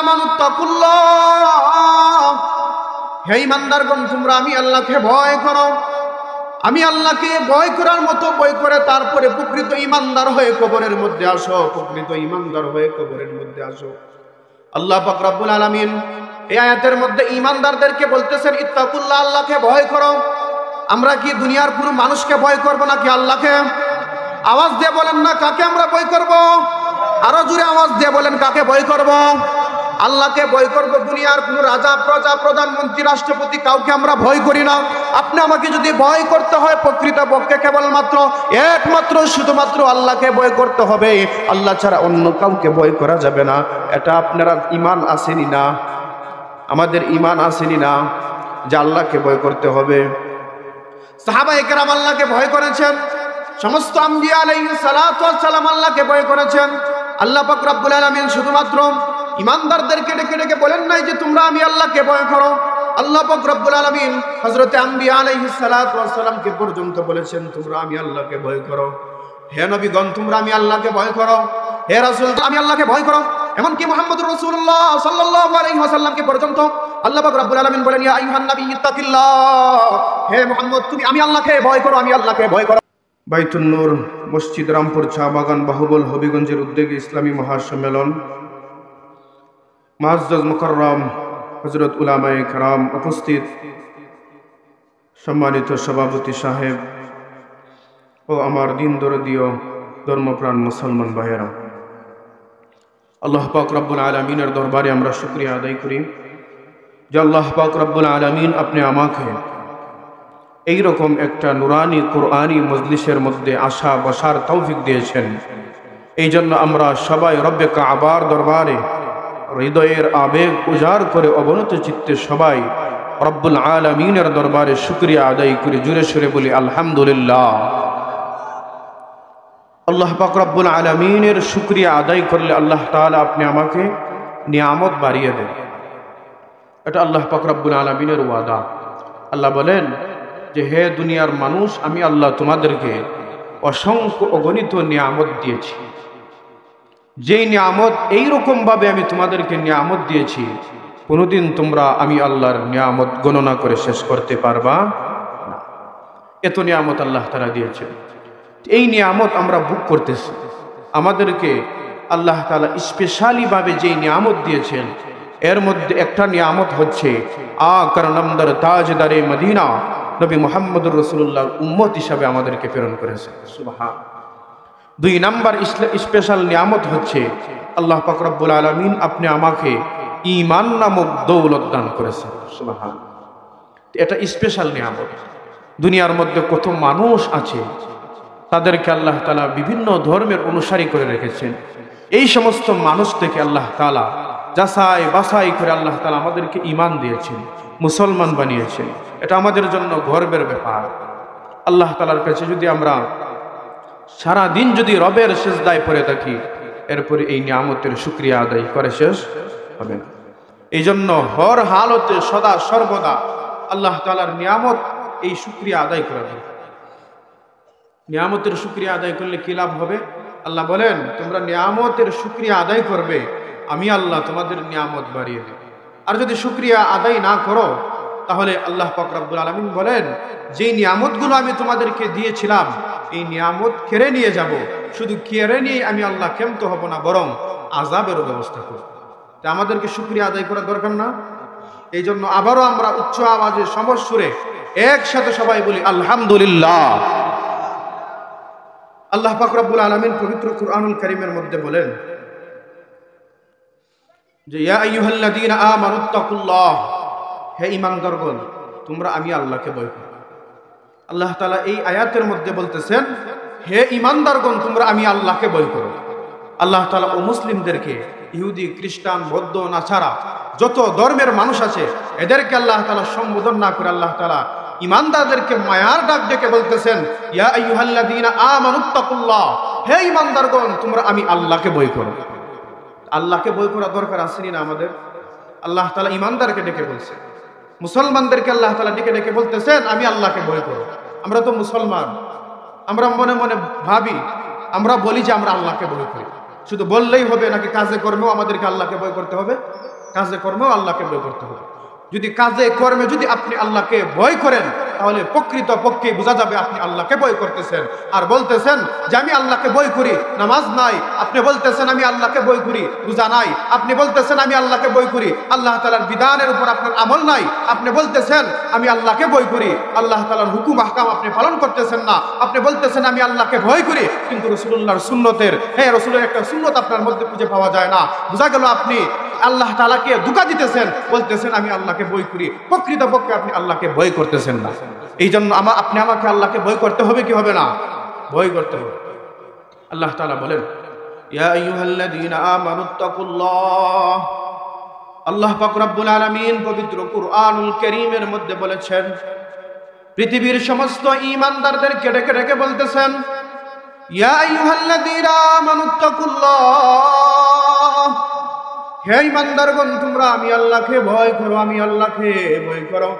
আমানুত্তাকুল্লাহ, হে ঈমানদারগণ তোমরা আমি আল্লাহকে ভয় করো। আমি আল্লাহকে ভয় করার মতো ভয় করে তারপরে প্রকৃত ঈমানদার হয়ে কবরের মধ্যে আসো, প্রকৃত ঈমানদার হয়ে কবরের মধ্যে আসো। আল্লাহ পাক রব্বুল আলামিন এই আয়াতের মধ্যে ঈমানদারদেরকে বলতেছেন ইত্তাকুল্লাহ, আল্লাহকে ভয় করো। আমরা কি দুনিয়ার কোনো মানুষকে ভয় করব নাকি আল্লাহকে? আওয়াজ দিয়ে বলেন না, কাকে আমরা ভয় করব? আরো জোরে আওয়াজ দিয়ে বলেন, কাকে ভয় করব? আল্লাহকে ভয় করব। দুনিয়ার কোনো রাজা, প্রজা, প্রধানমন্ত্রী, রাষ্ট্রপতি কাউকে আমরা ভয় করি না। আপনি আমাকে যদি ভয় করতে হয় প্রকৃত পক্ষে কেবলমাত্র একমাত্র শুধুমাত্র আল্লাহকে ভয় করতে হবে। আল্লাহ ছাড়া অন্য কাউকে ভয় করা যাবে না। এটা আপনারা ঈমান আসেনি না? আমাদের ঈমান আসেনি না যে আল্লাহকে ভয় করতে হবে? সাহাবায়ে কেরাম আল্লাহকে ভয় করেছেন, সমস্ত আম্বিয়া আলাইহিস সালাতু ওয়াস সালাম আল্লাহকে ভয় করেছেন। আল্লাহ পাক রব্বুল আলামিন শুধুমাত্র ঈমানদারদেরকে ডেকে ডেকে বলেন নাই যে তোমরা আমি আল্লাহকে ভয় করো। আল্লাহ পাক রব্বুল আলামিন হযরতে আম্বিয়া আলাইহিস সালাতু ওয়াস সালামকে পর্যন্ত বলেছেন তোমরা আমি আল্লাহকে ভয় করো। হে নবীগণ তোমরা আমি আল্লাহকে ভয় করো। হে রাসূল আমি আল্লাহকে ভয় করো। এমনকি মুহাম্মদুর রাসূলুল্লাহ সাল্লাল্লাহু আলাইহি ওয়াসাল্লামকে পর্যন্ত আল্লাহ পাক রব্বুল আলামিন বলেন ইয়া আইয়ুহান নবী ইত্তাকিল্লাহ, হে মুহাম্মদ তুমি আমি আল্লাহকে ভয় করো, আমি আল্লাহকে ভয় করো। বাইতুন নূর মসজিদ, রামপুর চা বাগান, বাহুবল, হবিগঞ্জের উদ্যোগে ইসলামী মহাসম্মেলন, মুআজ্জাজ মুকাররম হযরত উলামায়ে কেরাম উপস্থিত, সম্মানিত সভাপতি সাহেব ও আমার দিন দরদীয় ধর্মপ্রাণ মুসলমান ভাইয়েরা, আল্লাহ পাক রব্বুল আলামিনের দরবারে আমরা শুকরিয়া আদায় করি যে আল্লাহ পাক রব্বুল আলামিন আপনি আমাকে এইরকম একটা নুরানি কুরআনি মজলিসের মধ্যে আসা বসার তৌফিক দিয়েছেন। এই জন্য আমরা সবাই রব্বে কাবার দরবারে হৃদয়ের আবেগ উজাড় করে অবনত চিত্তে সবাই রব্বুল আলামিনের দরবারে শুকরিয়া আদায় করে জুড়ে সুরে বলি আলহামদুলিল্লাহ। আল্লাহ পাক রব্বুল আলামিনের শুকরিয়া আদায় করলে আল্লাহ তাআলা আপনি আমাকে নিয়ামত বাড়িয়ে দেন। এটা আল্লাহ পাক রব্বুল আলামিনের ওয়াদা। আল্লাহ বলেন যে হে দুনিয়ার মানুষ, আমি আল্লাহ তোমাদেরকে অসংখ্য অগণিত নিয়ামত দিয়েছি। যেই নিয়ামত এইরকম ভাবে আমি তোমাদেরকে নিয়ামত দিয়েছি, কোনোদিন তোমরা আমি আল্লাহর নিয়ামত গণনা করে শেষ করতে পারবা না। এত নিয়ামত আল্লাহ তাআলা দিয়েছেন। এই নিয়ামত আমরা ভোগ করতেছি। আমাদেরকে আল্লাহ তাআলা স্পেশালি ভাবে যেই নিয়ামত দিয়েছেন এর মধ্যে একটা নিয়ামত হচ্ছে আকরামদার তাজদারে মদিনা নবী মুহাম্মদুর রাসূলুল্লাহর উম্মত হিসাবে আমাদেরকে প্রেরণ করেছেন। সুবহান। দুই নাম্বার স্পেশাল নিয়ামত হচ্ছে আল্লাহ পাক রব্বুল আলামিন আপনি আমাকে ঈমান নামক দৌলত দান করেছেন। সুবহান। এটা স্পেশাল নিয়ামত। দুনিয়ার মধ্যে কত মানুষ আছে তাদেরকে আল্লাহ তাআলা বিভিন্ন ধর্মের অনুসারী করে রেখেছেন। এই সমস্ত মানুষ থেকে আল্লাহ তাআলা যাচাই বাছাই করে আল্লাহ তাআলা আমাদেরকে ঈমান দিয়েছেন, মুসলমান বানিয়েছেন। এটা আমাদের জন্য গর্বের ব্যাপার। আল্লাহ তাআলার কাছে যদি আমরা সারা দিন যদি রবের সিজদায় পড়ে থাকি, এরপরে এই নিয়ামতের শুকরিয়া আদায় করে শেষ হবে না। এই জন্য হর হালতে সদা সর্বদা আল্লাহ তাআলার নিয়ামত এই শুকরিয়া আদায় করা দরকার। নিয়ামতের শুকরিয়া আদায় করলে কি লাভ হবে? আল্লাহ বলেন তোমরা নিয়ামতের শুকরিয়া আদায় করবে, আমি আল্লাহ তোমাদের নিয়ামত বাড়িয়ে দেব। আর যদি শুকরিয়া আদায় না করো তাহলে আল্লাহ পাক রব্বুল আলামিন বলেন যেই নিয়ামতগুলো আমি তোমাদেরকে দিয়েছিলাম এই নিয়ামত কেড়ে নিয়ে যাব। শুধু কেড়ে নিয়ে আমি আল্লাহ ক্ষান্ত হব না, বরং আযাবেরও ব্যবস্থা করব। তা আমাদেরকে শুকরিয়া আদায় করা দরকার না? এই জন্য আবারও আমরা উচ্চ আওয়াজে সমস্বরে একসাথে সবাই বলি আলহামদুলিল্লাহ। আল্লাহ পাক রব্বুল আলামিন পবিত্র কুরআনুল কারীমের মধ্যে বলেন যে ইয়া আইয়ুহাল্লাযীনা আমানুত্তাকুল্লাহ, হে ঈমানদারগণ তোমরা আমি আল্লাহকে ভয় করো। আল্লাহ তাআলা এই আয়াতের মধ্যে বলতেছেন হে ঈমানদারগণ তোমরা আমি আল্লাহকে ভয় করো। আল্লাহ তাআলা ও মুসলিমদেরকে ইহুদি, খ্রিস্টান, বৌদ্ধ, নাসারা যত ধর্মের মানুষ আছে এদেরকে আল্লাহ তাআলা সম্বোধন না করে আল্লাহ তাআলা ঈমানদারদেরকে মায়ার ডাক ডেকে বলতেছেন ইয়া আইয়ুহাল্লাযীনা আমানুত্তাকুল্লাহ, হে ঈমানদারগণ তোমরা আমি আল্লাহকে ভয় করো। আল্লাহকে ভয় করা দরকার আসেনি না আমাদের? আল্লাহ তাআলা ঈমানদারকে ডেকে বলছে, মুসলমানদেরকে আল্লাহ তাআলা ডেকে ডেকে বলতেছেন আমি আল্লাহকে ভয় করো। আমরা তো মুসলমান, আমরা মনে মনে ভাবি, আমরা বলি যে আমরা আল্লাহকে ভয় করি, শুধু বললেই হবে নাকি কাজে কর্মেও আমাদেরকে আল্লাহকে ভয় করতে হবে? কাজে কর্মেও আল্লাহকে ভয় করতে হবে। যদি কাজে কর্মে যদি আপনি আল্লাহকে ভয় করেন তাহলে প্রকৃত পক্ষে বোঝা যাবে আপনি আল্লাহকে ভয় করতেছেন। আর বলতেছেন যে আমি আল্লাহকে ভয় করি, নামাজ নাই। আপনি বলতেছেন আমি আল্লাহকে ভয় করি, রোজা নাই। আপনি বলতেছেন আমি আল্লাহকে ভয় করি, আল্লাহ তাআলার বিধানের উপর আপনার আমল নাই। আপনি বলতেছেন আমি আল্লাহকে ভয় করি, আল্লাহ তাআলার হুকুম আহকাম আপনি পালন করতেছেন না। আপনি বলতেছেন আমি আল্লাহকে ভয় করি, কিন্তু রাসূলুল্লাহর সুন্নতের রাসূলের একটা সুন্নত আপনার মধ্যে খুঁজে পাওয়া যায় না। বোঝা গেল আপনি আল্লাহ তাআলাকে ধোঁকা দিতেছেন, বলতেছেন আমি আল্লাহকে ভয় করি, প্রকৃতপক্ষে আপনি আল্লাহকে ভয় করতেছেন না। এই জন্য আপনি আমাকে আল্লাহকে ভয় করতে হবে কি হবে না? ভয় করতে হবে। আল্লাহ তাআলা বলেন ইয়া আইয়ুহাল্লাযীনা আমানুত্তাকুল্লাহ। আল্লাহ পাক রব্বুল আলামিন পবিত্র কুরআনুল কারীমের মধ্যে বলেছেন, পৃথিবীর সমস্ত ঈমানদারদেরকে ডেকে ডেকে বলতেছেন ইয়া আইয়ুহাল্লাযীনা আমানুত্তাকুল্লাহ। হে ঈমানদারগণ, তোমরা আমি আল্লাহকে ভয় করো, আমি আল্লাহকে ভয় করো।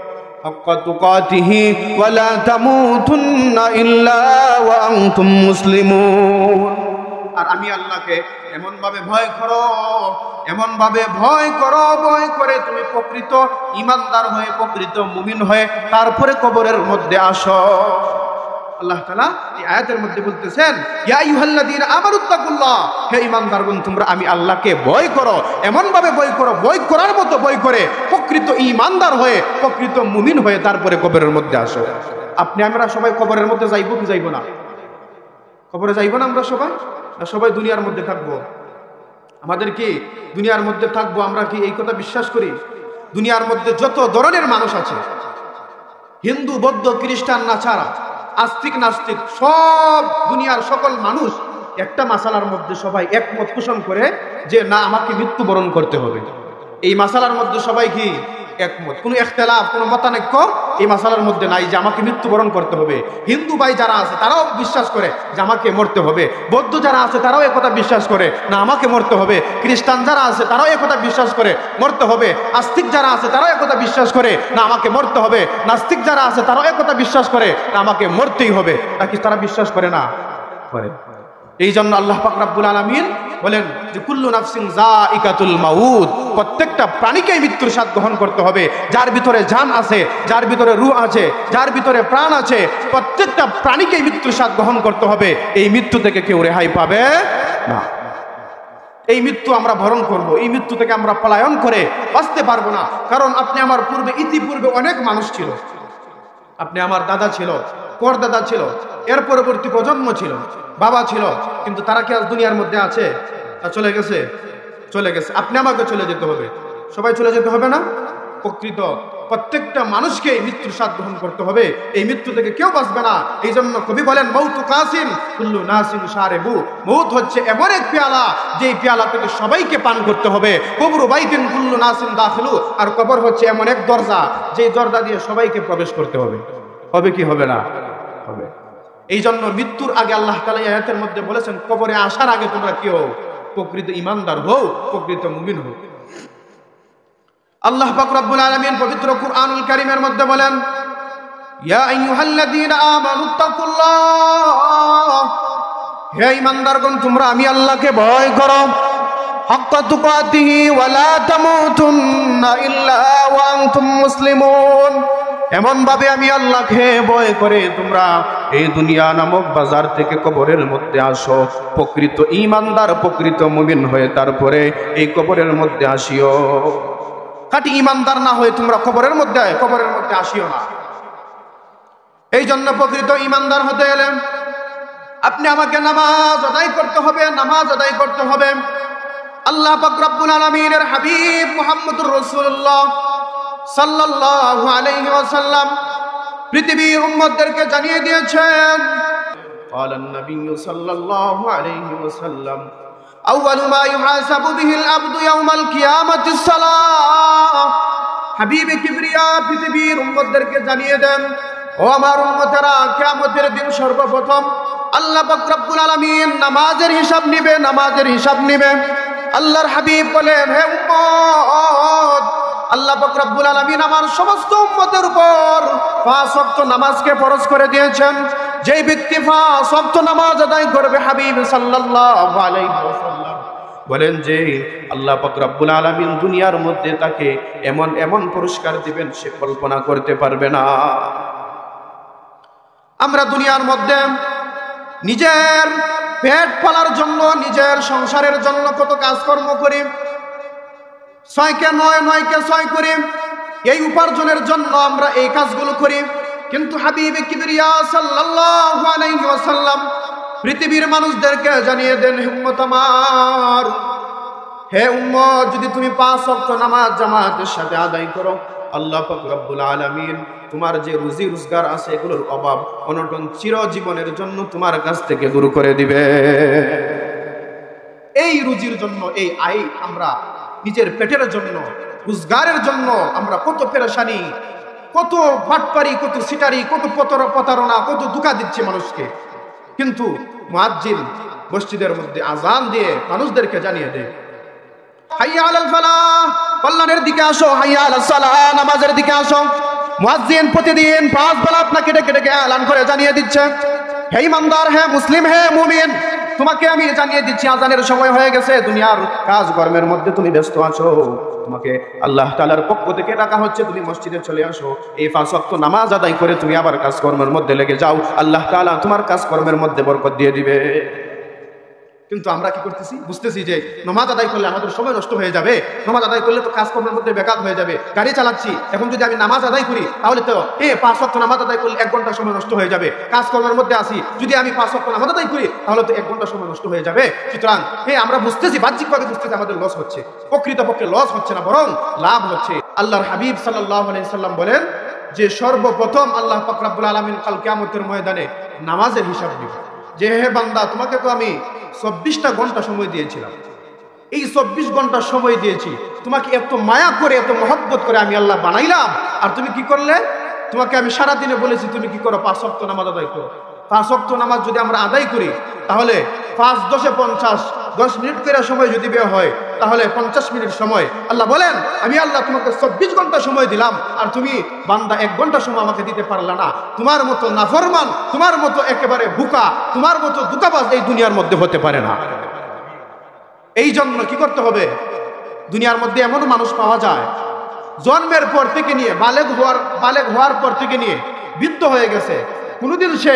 হাক্কা তুকাতিহি ওয়া লা তামুতুন্না ইল্লা ওয়া আনতুম মুসলিমুন। আর আমি আল্লাহকে এমন ভাবে ভয় করো, এমন ভাবে ভয় করো, ভয় করে তুমি প্রকৃত ঈমানদার হয়ে, প্রকৃত মুমিন হয়ে তারপরে কবরের মধ্যে আসো। আল্লাহ তাআলা এই আয়াতের মধ্যে বলতেছেন ইয়া আইয়ুহাল্লাযীনা আমানুত্তাকুল্লাহ। হে ঈমানদারগণ, তোমরা আমি আল্লাহকে ভয় করো, এমন ভাবে ভয় করো, ভয় করার মতো ভয় করে প্রকৃত ঈমানদার হয়ে, প্রকৃত মুমিন হয়ে তারপরে কবরের মধ্যে আসো। আমরা সবাই কবরের মধ্যে যাইব কি যাইব না? কবরে যাইব না আমরা সবাই? না সবাই দুনিয়ার মধ্যে থাকবো? আমাদের কি দুনিয়ার মধ্যে থাকবো? আমরা কি এই কথা বিশ্বাস করি? দুনিয়ার মধ্যে যত ধরনের মানুষ আছে, হিন্দু, বৌদ্ধ, খ্রিস্টান, নাছাড়া, আস্তিক, নাস্তিক, সব দুনিয়ার সকল মানুষ একটা মাসালার মধ্যে সবাই একমত পোষণ করে যে না, আমাকে মৃত্যুবরণ করতে হবে। এই মাসালার মধ্যে সবাই কি একমত? কোনো ইখতিলাফ, কোনো মতানৈক্য এই মাসালার মধ্যে নাই যে আমাকে মৃত্যুবরণ করতে হবে। হিন্দু ভাই যারা আছে তারাও বিশ্বাস করে যে আমাকে মরতে হবে। বৌদ্ধ যারা আছে তারাও একথা বিশ্বাস করে না, আমাকে মরতে হবে। খ্রিস্টান যারা আছে তারাও একথা বিশ্বাস করে মরতে হবে। আস্তিক যারা আছে তারাও একথা বিশ্বাস করে না, আমাকে মরতে হবে। নাস্তিক যারা আছে তারাও একথা বিশ্বাস করে না, আমাকে মরতেই হবে। নাকি তারা বিশ্বাস করে না? করে। এই জন্য আল্লাহ পাক রব্বুল আলামিন বলেন যে কুল্লু নাফসিন যায়িকাতুল মাউত, প্রত্যেকটা প্রাণীকেই মৃত্যুর স্বাদ গ্রহণ করতে হবে। যার ভিতরে জান আছে, যার ভিতরে রূহ আছে, যার ভিতরে প্রাণ আছে, প্রত্যেকটা প্রাণীকেই মৃত্যুর স্বাদ গ্রহণ করতে হবে। এই মৃত্যু থেকে কেউ রেহাই পাবে না। এই মৃত্যু আমরা বরণ করব, এই মৃত্যু থেকে আমরা পলায়ন করে বাঁচতে পারবো না। কারণ আপনি আমার পূর্বে, ইতিপূর্বে অনেক মানুষ ছিল। আপনি আমার দাদা ছিল, পরদাদা ছিল, এর পরবর্তী প্রজন্ম ছিল, বাবা ছিল, কিন্তু তারা কি আজ দুনিয়ার মধ্যে আছে? চলে গেছে, চলে গেছে। আপনি আমাকে চলে যেতে হবে, সবাই চলে যেতে হবে না? প্রত্যেকটা মানুষকে মৃত্যুর স্বাদ গ্রহণ করতে হবে। এই মৃত্যু থেকে কেউ বাঁচবে না। এই জন্য কবি বলেন মৌতু কাসিন কুল্লু নাসিন শারিবু। মৌত হচ্ছে এমন এক পেয়ালা, যেই পেয়ালা থেকে সবাইকে পান করতে হবে। কবরু বাইতিন কুল্লু নাসিন দাখিলু। আর কবর হচ্ছে এমন এক দরজা, যেই দরজা দিয়ে সবাইকে প্রবেশ করতে হবে। হবে কি হবে না? হবে। এই জন্য মৃত্যুর আগে আল্লাহ তাআলা এই আয়াতের মধ্যে বলেছেন কবরে আসার আগে তোমরা কি হও? প্রকৃত ঈমানদার হও, প্রকৃত মুমিন হও। আল্লাহ পাক রব্বুল আলামিন পবিত্র কুরআনুল কারীমের মধ্যে বলেন ইয়া আইয়ুহাল্লাযীনা আমানুত্তাকুল্লাহ। হে ঈমানদারগণ, তোমরা আমি আল্লাহকে ভয় করো। হাক্কা তুকাতিহি ওয়া লা তামুতুন্না ইল্লা ওয়া আনতুম মুসলিমুন। এমন ভাবে আমি আল্লাহকে ভয় করে তোমরা এই দুনিয়া নামক বাজার থেকে কবরের মধ্যে আসো, প্রকৃত ঈমানদার, প্রকৃত মুমিন হয়ে তারপরে এই কবরের মধ্যে আসিও। খাঁটি ঈমানদার না হয়ে তোমরা কবরের মধ্যে আসিও না। এই জন্য প্রকৃত ঈমানদার হতে গেলে আপনি আমাকে নামাজ আদায় করতে হবে, নামাজ আদায় করতে হবে। আল্লাহ পাক রব্বুল আলামিনের হাবিব মুহাম্মদুর রাসূলুল্লাহ সাল্লাল্লাহু আলাইহি ওয়াসাল্লাম পৃথিবীর উম্মতদেরকে জানিয়ে দিয়েছেন ক্বালান নবী সাল্লাল্লাহু আলাইহি ওয়াসাল্লাম আউয়ালু মা ইউহাসাবু বিহিল আবদু ইয়াউমাল কিয়ামাতিস সালাহ। হাবিবে কিবরিয়া পৃথিবীর উম্মতদেরকে জানিয়ে দেন, ও আমার উম্মতেরা, কিয়ামতের দিন সর্বপ্রথম আল্লাহ পাক রব্বুল আলামিন নামাজের হিসাব নিবে, নামাজের হিসাব নিবে। আল্লাহর হাবিব বলেন, হে উম্মত, আল্লাহ পাক রব্বুল আলামিন আমার সমস্ত উম্মতের উপর 5 ওয়াক্ত নামাজকে ফরজ করে দিয়েছেন। যেই ব্যক্তি 5 ওয়াক্ত নামাজ আদায় করবে, হাবিব সাল্লাল্লাহু আলাইহি ওয়াসাল্লাম বলেন যে আল্লাহ পাক রব্বুল আলামিন দুনিয়ার মধ্যে তাকে এমন এমন পুরস্কার দিবেন সে কল্পনা করতে পারবে না। আমরা দুনিয়ার মধ্যে নিজের পেট পালার জন্য, নিজের সংসারের জন্য কত কাজকর্ম করি, 6কে 9, 9কে 6 করি, এই উপার্জনের জন্য আমরা এই কাজগুলো করি। কিন্তু হাবিবে কিবরিয়া সাল্লাল্লাহু আলাইহি ওয়াসাল্লাম পৃথিবীর মানুষদেরকে জানিয়ে দেন, হে উম্মত আমার, হে উম্মত, যদি তুমি 5 ওয়াক্ত নামাজ জামাতের সাথে আদায় করো, আল্লাহ পাক রব্বুল আলামিন তোমার যে রুজি রোজগার আছে এগুলোর অভাব অনটন চিরজীবনের জন্য তোমার কাছ থেকে দূর করে দিবে। এই রুজির জন্য, এই আয়, আমরা নিজের পেটের জন্য, রোজগারের জন্য আমরা কত পেরেশানি, কত বাটপারি, কত সিটারি, কত প্রতারণা, কত ধোঁকা দিচ্ছে মানুষকে। কিন্তু মুয়াজ্জিন মসজিদের মধ্যে আজান দিয়ে মানুষদেরকে জানিয়ে দেয়, হাইয়া আলাল ফালাহ, কল্যাণের দিকে আসো, হাইয়া আলাস সালাহ, নামাজের দিকে আসো। মুয়াজ্জিন প্রতিদিন 5 বেলা আপনাকে ডেকে ডেকে এলান করে জানিয়ে দিচ্ছে, হে ইমানদার, হে মুসলিম, হে মুমিন, তোমাকে আমি জানিয়ে দিচ্ছি আজানের সময় হয়ে গেছে। দুনিয়ার কাজ কর্মের মধ্যে তুমি ব্যস্ত আছো, তোমাকে আল্লাহ তাআলার পক্ষ থেকে ডাকা হচ্ছে, তুমি মসজিদে চলে আসো, এই 5 ওয়াক্ত নামাজ আদায় করে তুমি আবার কাজকর্মের মধ্যে লেগে যাও, আল্লাহ তাআলা তোমার কাজকর্মের মধ্যে বরকত দিয়ে দিবে। কিন্তু আমরা কি করতেছি, বুঝতেছি যে নামাজ আদায় করলে আমাদের সময় নষ্ট হয়ে যাবে, নামাজ আদায় করলে তো কাজকর্মের মধ্যে বেকার হয়ে যাবে, গাড়ি চালাচ্ছি, এখন যদি আমি নামাজ আদায় করি তাহলে তো 5 ওয়াক্ত নামাজ আদায় করলে 1 ঘন্টা সময় নষ্ট হয়ে যাবে, কাজকর্মের মধ্যে আসি, যদি আমি 5 ওয়াক্ত নামাজ আদায় করি তাহলে তো 1 ঘন্টা সময় নষ্ট হয়ে যাবে। সুতরাং আমরা বুঝতেছি, বাহ্যিকভাবে বুঝতেছি আমাদের লস হচ্ছে, প্রকৃতপক্ষে লস হচ্ছে না, বরং লাভ হচ্ছে। আল্লাহর হাবিব সাল্লাল্লাহু আলাইহি সাল্লাম বলেন যে সর্বপ্রথম আল্লাহ পাক রব্বুল আলামিন কাল কিয়ামতের ময়দানে নামাজের হিসাব দিবেন, যে হে বান্দা, তোমাকে তো আমি 24টা ঘন্টা সময় দিয়েছিলাম, এই 24 ঘন্টা সময় দিয়েছি, তোমাকে এত মায়া করে, এত মহব্বত করে আমি আল্লাহ বানাইলাম, আর তুমি কি করলে? তোমাকে আমি সারা দিনে বলেছি তুমি কি করো? 5 ওয়াক্ত নামাজ আদায় করো। 5 ওয়াক্ত নামাজ যদি আমরা আদায় করি তাহলে 5 10 50, 10 মিনিট করে সময় যদি বের হয় তাহলে 50 মিনিট সময়। আল্লাহ বলেন, আমি আল্লাহ তোমাকে 24 ঘন্টা সময় দিলাম, আর তুমি বান্দা 1 ঘন্টা সময় আমাকে দিতে পারলা না। তোমার মতো নাফরমান, তোমার মতো একেবারে বুকা, তোমার মতো দুকাবাজ এই দুনিয়ার মধ্যে হতে পারে না। এই জন্য কি করতে হবে? দুনিয়ার মধ্যে এমন মানুষ পাওয়া যায়, জন্মের পর থেকে নিয়ে বালেগ হওয়ার পর থেকে নিয়ে বৃদ্ধ হয়ে গেছে, কোনোদিন সে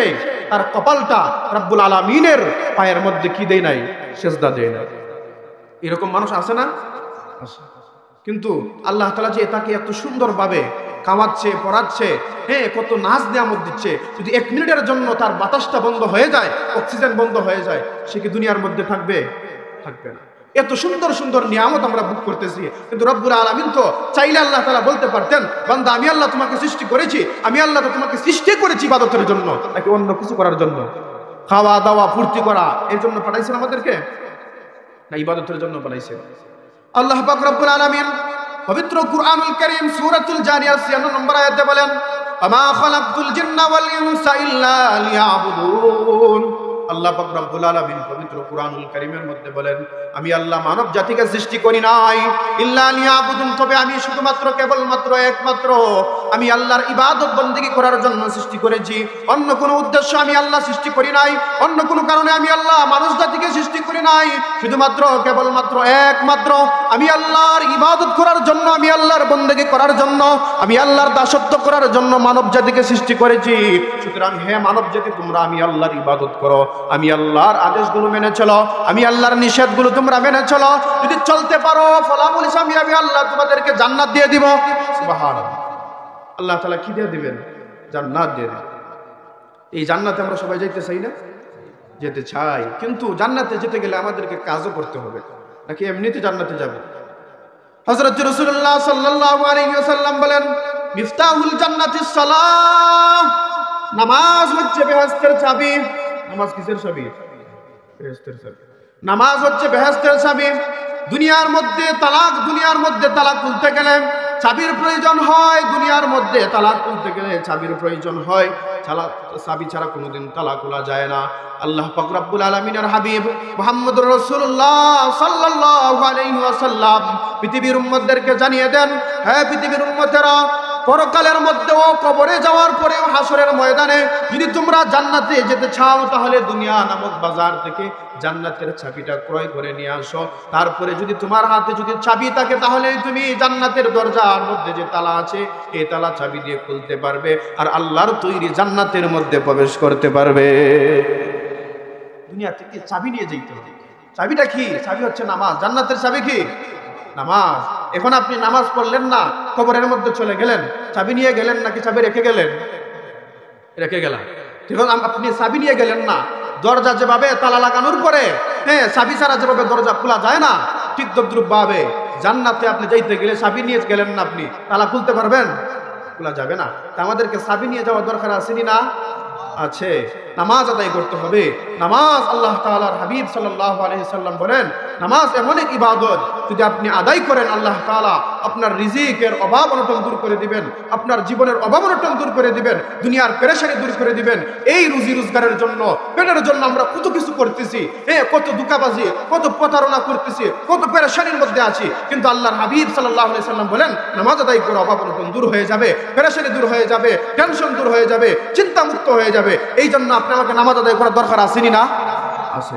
তার কপালটা রব্বুল আলামিনের পায়ের মধ্যে কি দেয় নাই? সেজদা দেয় নাই। এরকম মানুষ আছে না? কিন্তু আল্লাহ তাআলা যে তাকে এত সুন্দরভাবে কামাচ্ছে, পড়াচ্ছে, কত নাজ নিয়ামত দিচ্ছে, যদি 1 মিনিটের জন্য তার বাতাসটা বন্ধ হয়ে যায়, অক্সিজেন বন্ধ হয়ে যায়, সে কি দুনিয়ার মধ্যে থাকবে? থাকবে না। এত সুন্দর সুন্দর নিয়ামত আমরা ভোগ করতেছি, কিন্তু রব্বুল আলামিন তো চাইলে আল্লাহ তাআলা বলতে পারতেন, বান্দা, আমি আল্লাহ তোমাকে সৃষ্টি করেছি, আমি আল্লাহ তো তোমাকে সৃষ্টি করেছি ইবাদতের জন্য, নাকি অন্য কিছু করার জন্য? খাওয়া দাওয়া ফুর্তি করা এর জন্য পাঠাইছেন আমাদেরকে, না ইবাদতের জন্য পাঠাইছেন? আল্লাহ পাক রব্বুল আলামিন পবিত্র কুরআনুল কারীম সূরাতুল জারিয়াত 96 নম্বর আয়াতে বলেন, আমা খালাকতুল জিন্না ওয়াল ইনসা ইল্লা লিয়াবুদুন। আল্লাহ পাক রব্বুল আলামিন পবিত্র কুরআনুল কারীমের মধ্যে বলেন, আমি আল্লাহ মানব জাতিকে সৃষ্টি করি নাই ইল্লা লিয়াবুদুন, তবে আমি শুধুমাত্র কেবলমাত্র একমাত্র আমি আল্লাহর ইবাদত বন্দেগী করার জন্য সৃষ্টি করেছি। অন্য কোনো উদ্দেশ্য আমি আল্লাহ সৃষ্টি করি নাই, অন্য কোনো কারণে আমি আল্লাহ মানুষ জাতিকে সৃষ্টি করি নাই। শুধুমাত্র কেবলমাত্র একমাত্র আমি আল্লাহর ইবাদত করার জন্য, আমি আল্লাহর বন্দেগী করার জন্য, আমি আল্লাহর দাসত্ব করার জন্য মানব জাতিকে সৃষ্টি করেছি। সুতরাং হে মানব জাতি, তোমরা আমি আল্লাহর ইবাদত করো, আমি আল্লাহর আদেশগুলো মেনে চলো, আমি আল্লাহর নিষেধগুলো তোমরা মেনে চলো। যদি চলতে পারো, ফলাফল হিসাবে আমি আল্লাহ তোমাদেরকে জান্নাত দিয়ে দিব। সুবহানাল্লাহ। আল্লাহ তাআলা কি দিয়ে দিবেন? জান্নাত দিয়ে দিবেন। এই জান্নাতে আমরা সবাই যেতে চাই না? যেতে চাই, কিন্তু জান্নাতে যেতে গেলে আমাদেরকে কাজও করতে হবে, নাকি এমনিতে জান্নাতে যাব? হযরত রাসূলুল্লাহ সাল্লাল্লাহু আলাইহি ওয়াসাল্লাম বলেন, মিফতাহুল জান্নাতিস সালাহ, নামাজ হচ্ছে বেহেশতের চাবি। নামাজ কিসের চাবি? বেহেশতের চাবি। নামাজ হচ্ছে বেহেশতের চাবি। দুনিয়ার মধ্যে তালাক খুলতে গেলে চাবির প্রয়োজন হয়, দুনিয়ার মধ্যে তালাক খুলতে গেলে চাবির প্রয়োজন হয়, চাবি ছাড়া কোনোদিন তালাক খোলা যায় না। আল্লাহ পাক রব্বুল আলামিনের হাবিব মুহাম্মদুর রাসূলুল্লাহ সাল্লাল্লাহু আলাইহি ওয়াসাল্লাম পৃথিবীর উম্মতদেরকে জানিয়ে দেন, হে পৃথিবীর উম্মতেরা, পরকালের মধ্যেও কবরে যাওয়ার পরেও হাসরের ময়দানে যদি তোমরা জান্নাতে যেতে চাও তাহলে দুনিয়া নামক বাজার থেকে জান্নাতের চাবিটা ক্রয় করে নিয়ে আসো। তারপরে যদি তোমার হাতে যদি চাবি থাকে তাহলে তুমি জান্নাতের দরজার মধ্যে যে তালা আছে এই তালা চাবি দিয়ে খুলতে পারবে আর আল্লাহর তৈরি জান্নাতের মধ্যে প্রবেশ করতে পারবে। দুনিয়া থেকে চাবি নিয়ে যেতে হবে। চাবিটা কি? চাবি হচ্ছে নামাজ। জান্নাতের চাবি কি? নামাজ। এখন আপনি নামাজ পড়লেন না, কবরের মধ্যে চলে গেলেন, চাবি নিয়ে গেলেন নাকি চাবি রেখে গেলেন? রেখে গেলাম। এখন আপনি চাবি নিয়ে গেলেন না, দরজা যেভাবে তালা লাগানোর পরে চাবি ছাড়া যেভাবে দরজা খোলা যায় না, ঠিক তদ্রুপ ভাবে জান্নাতে আপনি যাইতে গেলে চাবি নিয়ে গেলেন না, আপনি তালা খুলতে পারবেন? খোলা যাবে না। আমাদেরকে চাবি নিয়ে যাওয়ার দরকার আছে না? আছে। নামাজ আদায় করতে হবে। নামাজ আল্লাহ তাআলার হাবিব সাল্লাল্লাহু আলাইহি সাল্লাম বলেন, নামাজ এমন এক ইবাদত যদি আপনি আদায় করেন আল্লাহ তাআলা আপনার রিজিকের অভাব অনটন দূর করে দিবেন, আপনার জীবনের অভাব অনটন দূর করে দিবেন, দুনিয়ার পেরেশানি দূর করে দিবেন। এই রুজি রোজগারের জন্য, পেটের জন্য আমরা কত কিছু করতেছি, কত ধোঁকাবাজি, কত প্রতারণা করতেছি, কত পেরেশানির মধ্যে আছি, কিন্তু আল্লাহর হাবিব সাল্লাল্লাহু আলাইহি সাল্লাম বলেন নামাজ আদায় করে অভাব অনটন দূর হয়ে যাবে, পেরেশানি দূর হয়ে যাবে, টেনশন দূর হয়ে যাবে, চিন্তা মুক্ত হয়ে যাবে। এই জন্য আপনি আমাকে নামাজ আদায় করার দরকার আসেনি না? আছে।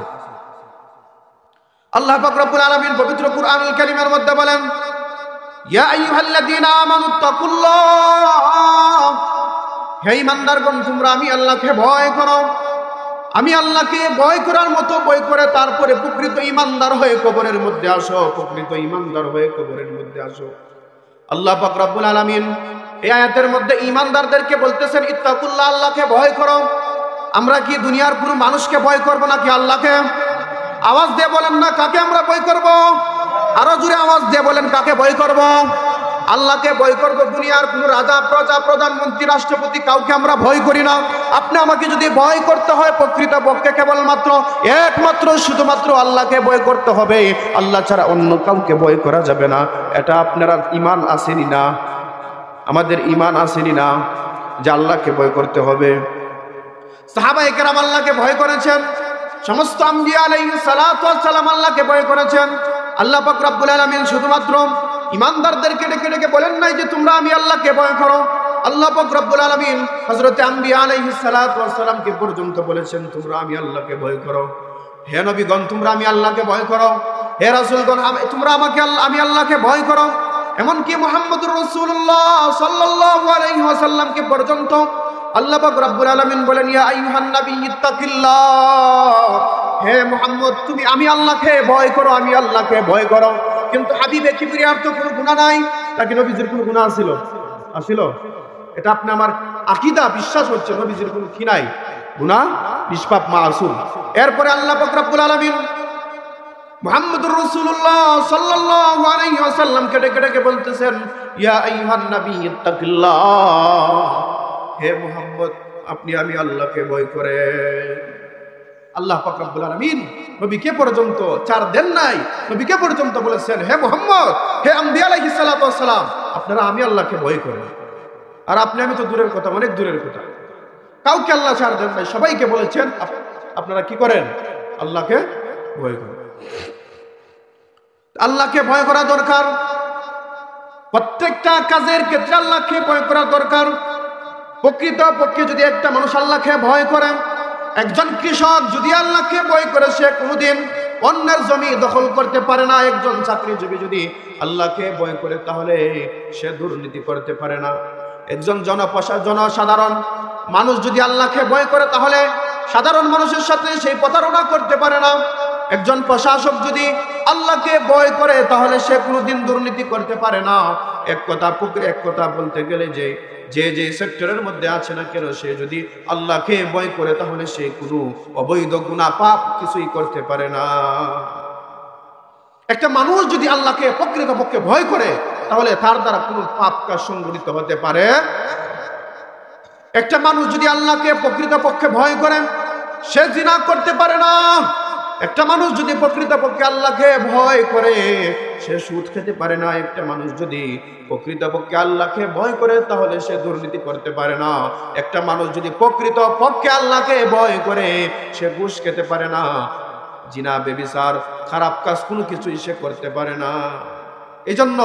আল্লাহ পাক রব্বুল আলামিন পবিত্র কুরআনুল কারীমের মধ্যে বলেন, ইয়া আইয়ুহাল্লাযীনা আমানুত্তাকুল্লাহ, হে ঈমানদারগণ তোমরা আমি আল্লাহকে ভয় করো। আমি আল্লাহকে ভয় করার মতো ভয় করে তারপরে প্রকৃত ঈমানদার হয়ে কবরের মধ্যে আসো। প্রকৃত ঈমানদার হয়ে কবরের মধ্যে আসো। আল্লাহ পাক রব্বুল আলামিন এই আয়াতের মধ্যে ঈমানদারদেরকে বলতেছেন ইত্তাকুল্লাহ, আল্লাহকে ভয় করো। আমরা কি দুনিয়ার কোনো মানুষকে ভয় করব নাকি আল্লাহকে? আওয়াজ দিয়ে বলেন না, কাকে আমরা ভয় করব? আরো জোরে আওয়াজ দিয়ে বলেন, কাকে ভয় করব? আল্লাহকে ভয় করব। দুনিয়ার কোনো রাজা, প্রজা, প্রধানমন্ত্রী, রাষ্ট্রপতি কাউকে আমরা ভয় করি না। আপনি আমাকে যদি ভয় করতে হয় প্রকৃত পক্ষে কেবলমাত্র একমাত্র শুধুমাত্র আল্লাহকে ভয় করতে হবে। আল্লাহ ছাড়া অন্য কাউকে ভয় করা যাবে না। এটা আপনারা ঈমান আসেনি না? আমাদের ঈমান আসেনি না যে আল্লাহকে ভয় করতে হবে? সাহাবায়ে কেরাম আল্লাহকে ভয় করেছেন, সমস্ত আম্বিয়া আলাইহিস সালাতু ওয়াস সালাম আল্লাহকে ভয় করেছেন। আল্লাহ পাক রব্বুল আলামিন শুধুমাত্র ঈমানদারদেরকে ডেকে ডেকে বলেন নাই যে তোমরা আমি আল্লাহকে ভয় করো। আল্লাহ পাক রব্বুল আলামিন হযরত আম্বিয়া আলাইহিস সালাতু ওয়াস সালামকে পর্যন্ত বলেছেন তোমরা আমি আল্লাহকে ভয় করো। হে নবীগণ তোমরা আমি আল্লাহকে ভয় করো। হে রাসূলগণ তোমরা আমাকে আমি আল্লাহকে ভয় করো। এমনকি মুহাম্মদুর রাসূলুল্লাহ সাল্লাল্লাহু আলাইহি ওয়াসাল্লামকে পর্যন্ত আল্লাহ পাক রব্বুল আলামিন বলেন ইয়া আইয়ুহান নবী ইত্তাকিল্লাহ, হে মুহাম্মদ তুমি আমি আল্লাহকে ভয় করো, আমি আল্লাহকে ভয় করো। কিন্তু হাবিবে কিবরিয়ার তো কোনো গুনাহ নাই, নাকি নবীজির কোনো গুনাহ আসিল? এটা আপনি আমার আকীদা, বিশ্বাস হচ্ছে নবীজির কোনো কি নাই, গুনাহ নিষ্পাপ মাসুম। এরপরে আল্লাহ পাক রব্বুল আলামিন মুহাম্মদুর রাসূলুল্লাহ সাল্লাল্লাহু আলাইহি ওয়াসাল্লামকে ডেকে ডেকে বলতেছেন ইয়া আইয়ুহান নবী ইত্তাকিল্লাহ, হে মুহাম্মদ আপনি আমি আল্লাহকে ভয় করেন। আল্লাহ পাক রব্বুল আলামিন নবীকে পর্যন্ত চার দেন নাই, নবীকে পর্যন্ত বলেছেন হে মুহাম্মদ, হে আম্বিয়া আলাইহিস সালাতু ওয়াস সালাম আপনারা আমি আল্লাহকে ভয় করেন। আর আপনি আমি তো দূরের কথা, অনেক দূরের কথা, কাউকে আল্লাহ চার দেন নাই, সবাইকে বলেছেন আপনারা কি করেন? আল্লাহকে ভয় করেন। আল্লাহকে ভয় করা দরকার। প্রত্যেকটা কাজের ক্ষেত্রে আল্লাহকে ভয় করা দরকার। প্রকৃত পক্ষে যদি একটা মানুষ আল্লাহকে ভয় করে, একজন কৃষক যদি আল্লাহকে ভয় করে সে কোনোদিন অন্যের জমি দখল করতে পারে না। একজন চাকরিজীবী যদি আল্লাহকে ভয় করে তাহলে সে দুর্নীতি করতে পারে না। একজন জনসাধারণ মানুষ যদি আল্লাহকে ভয় করে তাহলে সাধারণ মানুষের সাথে সেই প্রতারণা করতে পারে না। একজন প্রশাসক যদি আল্লাহকে ভয় করে তাহলে সে কোনোদিন দুর্নীতি করতে পারে না। এক কথা বলতে গেলে যে সেক্টরের মধ্যে আছে না কেন, সে যদি আল্লাহকে ভয় করে তাহলে সে কোনো অবৈধ গুনাহ পাপ কিছুই করতে পারে না। একটা মানুষ যদি আল্লাহকে প্রকৃতপক্ষে ভয় করে তাহলে তার দ্বারা কোনো পাপ কাজ সংঘটিত হতে পারে। একটা মানুষ যদি আল্লাহকে প্রকৃতপক্ষে ভয় করে সে জিনা করতে পারে না। একটা মানুষ যদি প্রকৃতপক্ষে আল্লাহকে ভয় করে সে সুদ খেতে পারে না। একটা মানুষ যদি প্রকৃতপক্ষে আল্লাহকে ভয় করে তাহলে সে দুর্নীতি করতে পারে না। একটা মানুষ যদি প্রকৃতপক্ষে আল্লাহকে ভয় করে সে ঘুষ খেতে পারে না। জিনা, ব্যভিচার, খারাপ কাজ কোনো কিছুই সে করতে পারে না। এই জন্য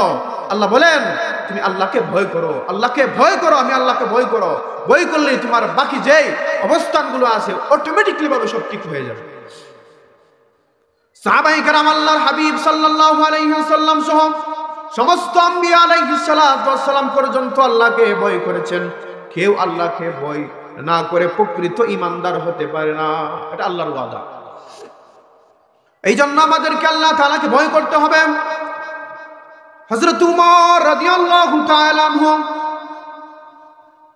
আল্লাহ বলেন তুমি আল্লাহকে ভয় করো, আল্লাহকে ভয় করো, আমি আল্লাহকে ভয় করো। ভয় করলেই তোমার বাকি যেই অবস্থানগুলো আছে অটোমেটিকলি ভাবে সব ঠিক হয়ে যাবে। সাহাবায়ে কেরাম আল্লাহর হাবিব সাল্লাল্লাহু আলাইহি ওয়াসাল্লাম সহ সমস্ত আম্বিয়া আলাইহিস সালাতু ওয়াস সালাম পর্যন্ত আল্লাহকে ভয় করেছেন। কেউ আল্লাহকে ভয় না করে প্রকৃত ঈমানদার হতে পারে না, এটা আল্লাহর ওয়াদা। এই জন্য আমাদেরকে আল্লাহ তাআলাকে ভয় করতে হবে। হযরত উমর রাদিয়াল্লাহু তাআলা আনহু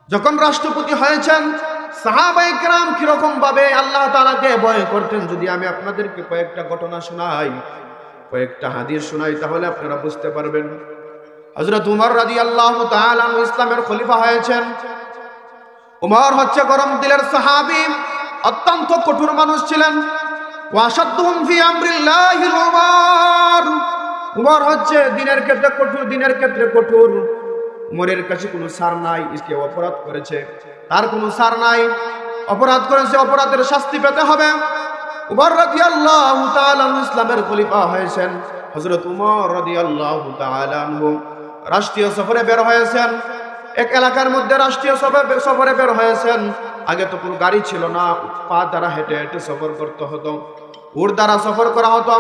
যখন রাষ্ট্রপতি হয়েছেন, সাহাবায়ে কেরাম কিরকম ভাবে আল্লাহ তাআলাকে ভয় করতেন, যদি আমি আপনাদেরকে কয়েকটা ঘটনা শোনাই, কয়েকটা হাদিস শোনাই, তাহলে আপনারা বুঝতে পারবেন। হযরত উমর রাদিয়াল্লাহু তাআলা আনহু ইসলামের খলিফা হয়েছেন। উমর হচ্ছে গরম দিলের সাহাবী, অত্যন্ত কঠোর মানুষ ছিলেন। ওয়াশাদ্দুহুম ফি আমরিল্লাহিল উমর, উমর হচ্ছে দিনের ক্ষেত্রে কঠোর, দিনের ক্ষেত্রে কঠোর। উমরের কাছে কোনো ছাড় নাই, ইসকে অপরাধ করেছে তার কোনো ছাড় নাই, অপরাধ করেছে অপরাধের শাস্তি পেতে হবে। উমর রাদিয়াল্লাহু তাআলা আনহু ইসলামের খলিফা হয়েছেন। হযরত উমর রাদিয়াল্লাহু তাআলা আনহু রাষ্ট্রীয় সফরে বের হয়েছেন। এক এলাকার মধ্যে রাষ্ট্রীয় সফরে বের হয়েছেন। আগে তো কোনো গাড়ি ছিল না, পা দ্বারা হেঁটে হেঁটে সফর করতে হতো, উট দ্বারা সফর করা হতো।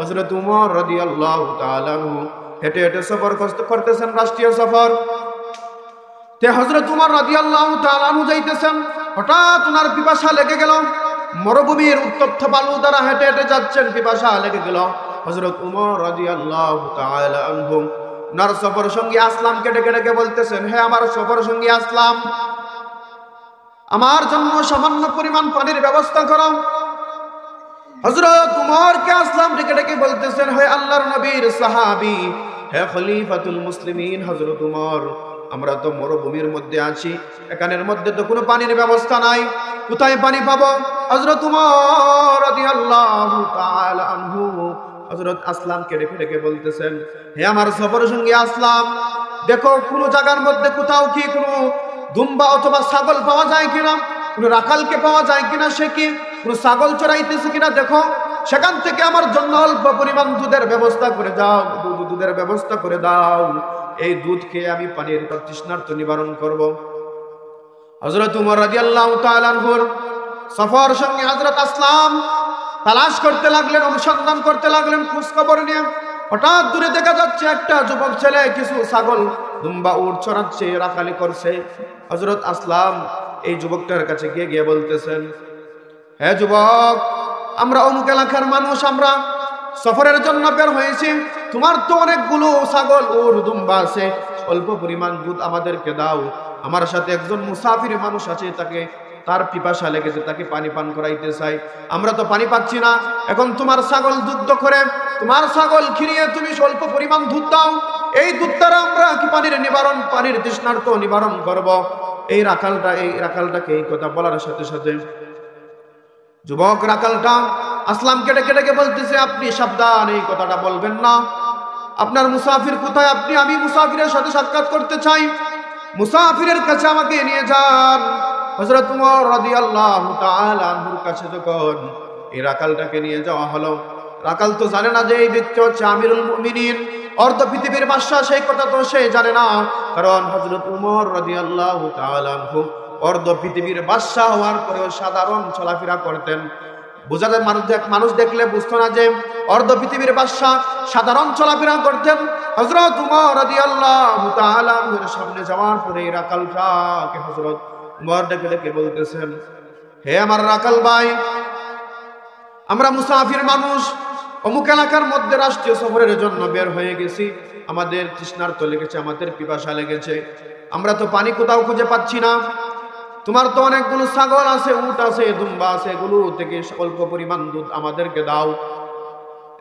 হযরত উমর রাদিয়াল্লাহু তাআলা আনহু হেঁটে হেঁটে সফর করতেছেন, রাষ্ট্রীয় সফর। তে হযরত উমর রাদিয়াল্লাহু তাআলা আনহু যাইতেছেন, হঠাৎ ওনার পিপাসা লেগে গেল। মরুভূমির উত্তপ্ত বালু দ্বারা হেঁটে হেঁটে যাচ্ছেন, পিপাসা লেগে গেল। হযরত উমর রাদিয়াল্লাহু তাআলা আনহু ওনার সফর সঙ্গী আসলামকে ডেকে ডেকে বলতেছেন, হে আমার সফর সঙ্গী আসলাম, আমার জন্য সামান্য পরিমাণ পানির ব্যবস্থা করো। হযরত উমরকে আসলাম ডেকে ডেকে বলতেছেন, হে আল্লাহর নবীর সাহাবী, হে খলিফাতুল মুসলিমিন হযরত উমর, আমরা তো মরুভূমির মধ্যে আছি, এখানের মধ্যে তো কোনো পানির ব্যবস্থা নাই, কোথায় পানি পাবো? হযরত উমর রাদিয়াল্লাহু তাআলা আনহু হযরত আসলামকে ডেকে ডেকে বলতেছেন, হে আমার সফর সঙ্গী আসলাম, দেখো কোনো জায়গার মধ্যে কোথাও কি কোনো দুম্বা অথবা ছাগল পাওয়া যায় কিনা, কোনো রাখালকে পাওয়া যায় কিনা, সে কি কোনো ছাগল চড়াইতেছে কিনা দেখো, সেখান থেকে আমার জন্য অল্প পরিমাণ দুধের ব্যবস্থা করে দাও, দুধের ব্যবস্থা করে দাও, এই দুধ খেয়ে আমি পানির তৃষ্ণার্ত নিবারণ করব। হযরত উমর রাদিয়াল্লাহু তাআলা আনহুর সফর সঙ্গী হযরত আসলাম তালাশ করতে লাগলেন, অনুসন্ধান করতে লাগলেন খোঁজ খবর নিয়ে। হঠাৎ দূরে দেখা যাচ্ছে একটা যুবক ছেলে কিছু ছাগল দুম্বা উট চড়াচ্ছে, রাখালি করছে। হযরত আসলাম এই যুবকটার কাছে গিয়ে বলতেছেন, হে যুবক, আমরা অমুক এলাকার মানুষ, আমরা সফরের জন্য বের হয়েছি, তোমার তো অনেকগুলো ছাগল উট দুম্বা আছে, অল্প পরিমাণ দুধ আমাদেরকে দাও, আমার সাথে একজন মুসাফির মানুষ আছে, তার পিপাসা লেগেছে, তাকে পানি পান করাইতে চাই, আমরা তো পানি পাচ্ছি না, এখন তোমার ছাগল দুগ্ধ করে, তোমার ছাগল খিরিয়ে তুমি স্বল্প পরিমাণ দুধ দাও, এই দুধ দ্বারা আমরা কি পানির তৃষ্ণার্ত নিবারণ করব। এই রাখালটাকে এই কথা বলার সাথে সাথে যুবক রাখালটা আসলামকে ডেকে ডেকে বলতেছে, আপনি সাবধান, এই কথাটা বলবেন না, আপনার মুসাফির কোথায়? আমি মুসাফিরের সাথে সাক্ষাৎ করতে চাই, মুসাফিরের কাছে আমাকে নিয়ে যান। হযরত উমর রাদিয়াল্লাহু তাআলা আনহুর কাছে যখন এই রাখালটাকে নিয়ে যাওয়া হলো, রাখাল তো জানে না যে এই ব্যক্তি হচ্ছে আমিরুল মুমিনিন, অর্ধ পৃথিবীর বাদশা, সেই কথা তো সে জানে না, কারণ হযরত উমর রাদিয়াল্লাহু তাআলা আনহু অর্ধ পৃথিবীর বাদশা হওয়ার পরেও সাধারণ চলাফেরা করতেন। বোঝা যায়, মানুষ দেখলে বুঝতো না যে অর্ধ পৃথিবীর বাদশা, সাধারণ চলাফেরা করতেন। হযরত উমর রাদিয়াল্লাহু তাআলা আনহুর সামনে যাওয়ার পরে এই রাখালটাকে হযরত উমর ডেকে ডেকে বলতেছেন, হে আমার রাখাল ভাই, আমরা মুসাফির মানুষ, অমুক এলাকার মধ্যে রাষ্ট্রীয় সফরের জন্য বের হয়ে গেছি, আমাদের তৃষ্ণার্ত লেগেছে, আমাদের পিপাসা লেগেছে, আমরা তো পানি কোথাও খুঁজে পাচ্ছি না, তোমার তো অনেকগুলো ছাগল আছে, উট আছে, দুম্বা আছে, এগুলো থেকে অল্প পরিমাণ দুধ আমাদেরকে দাও।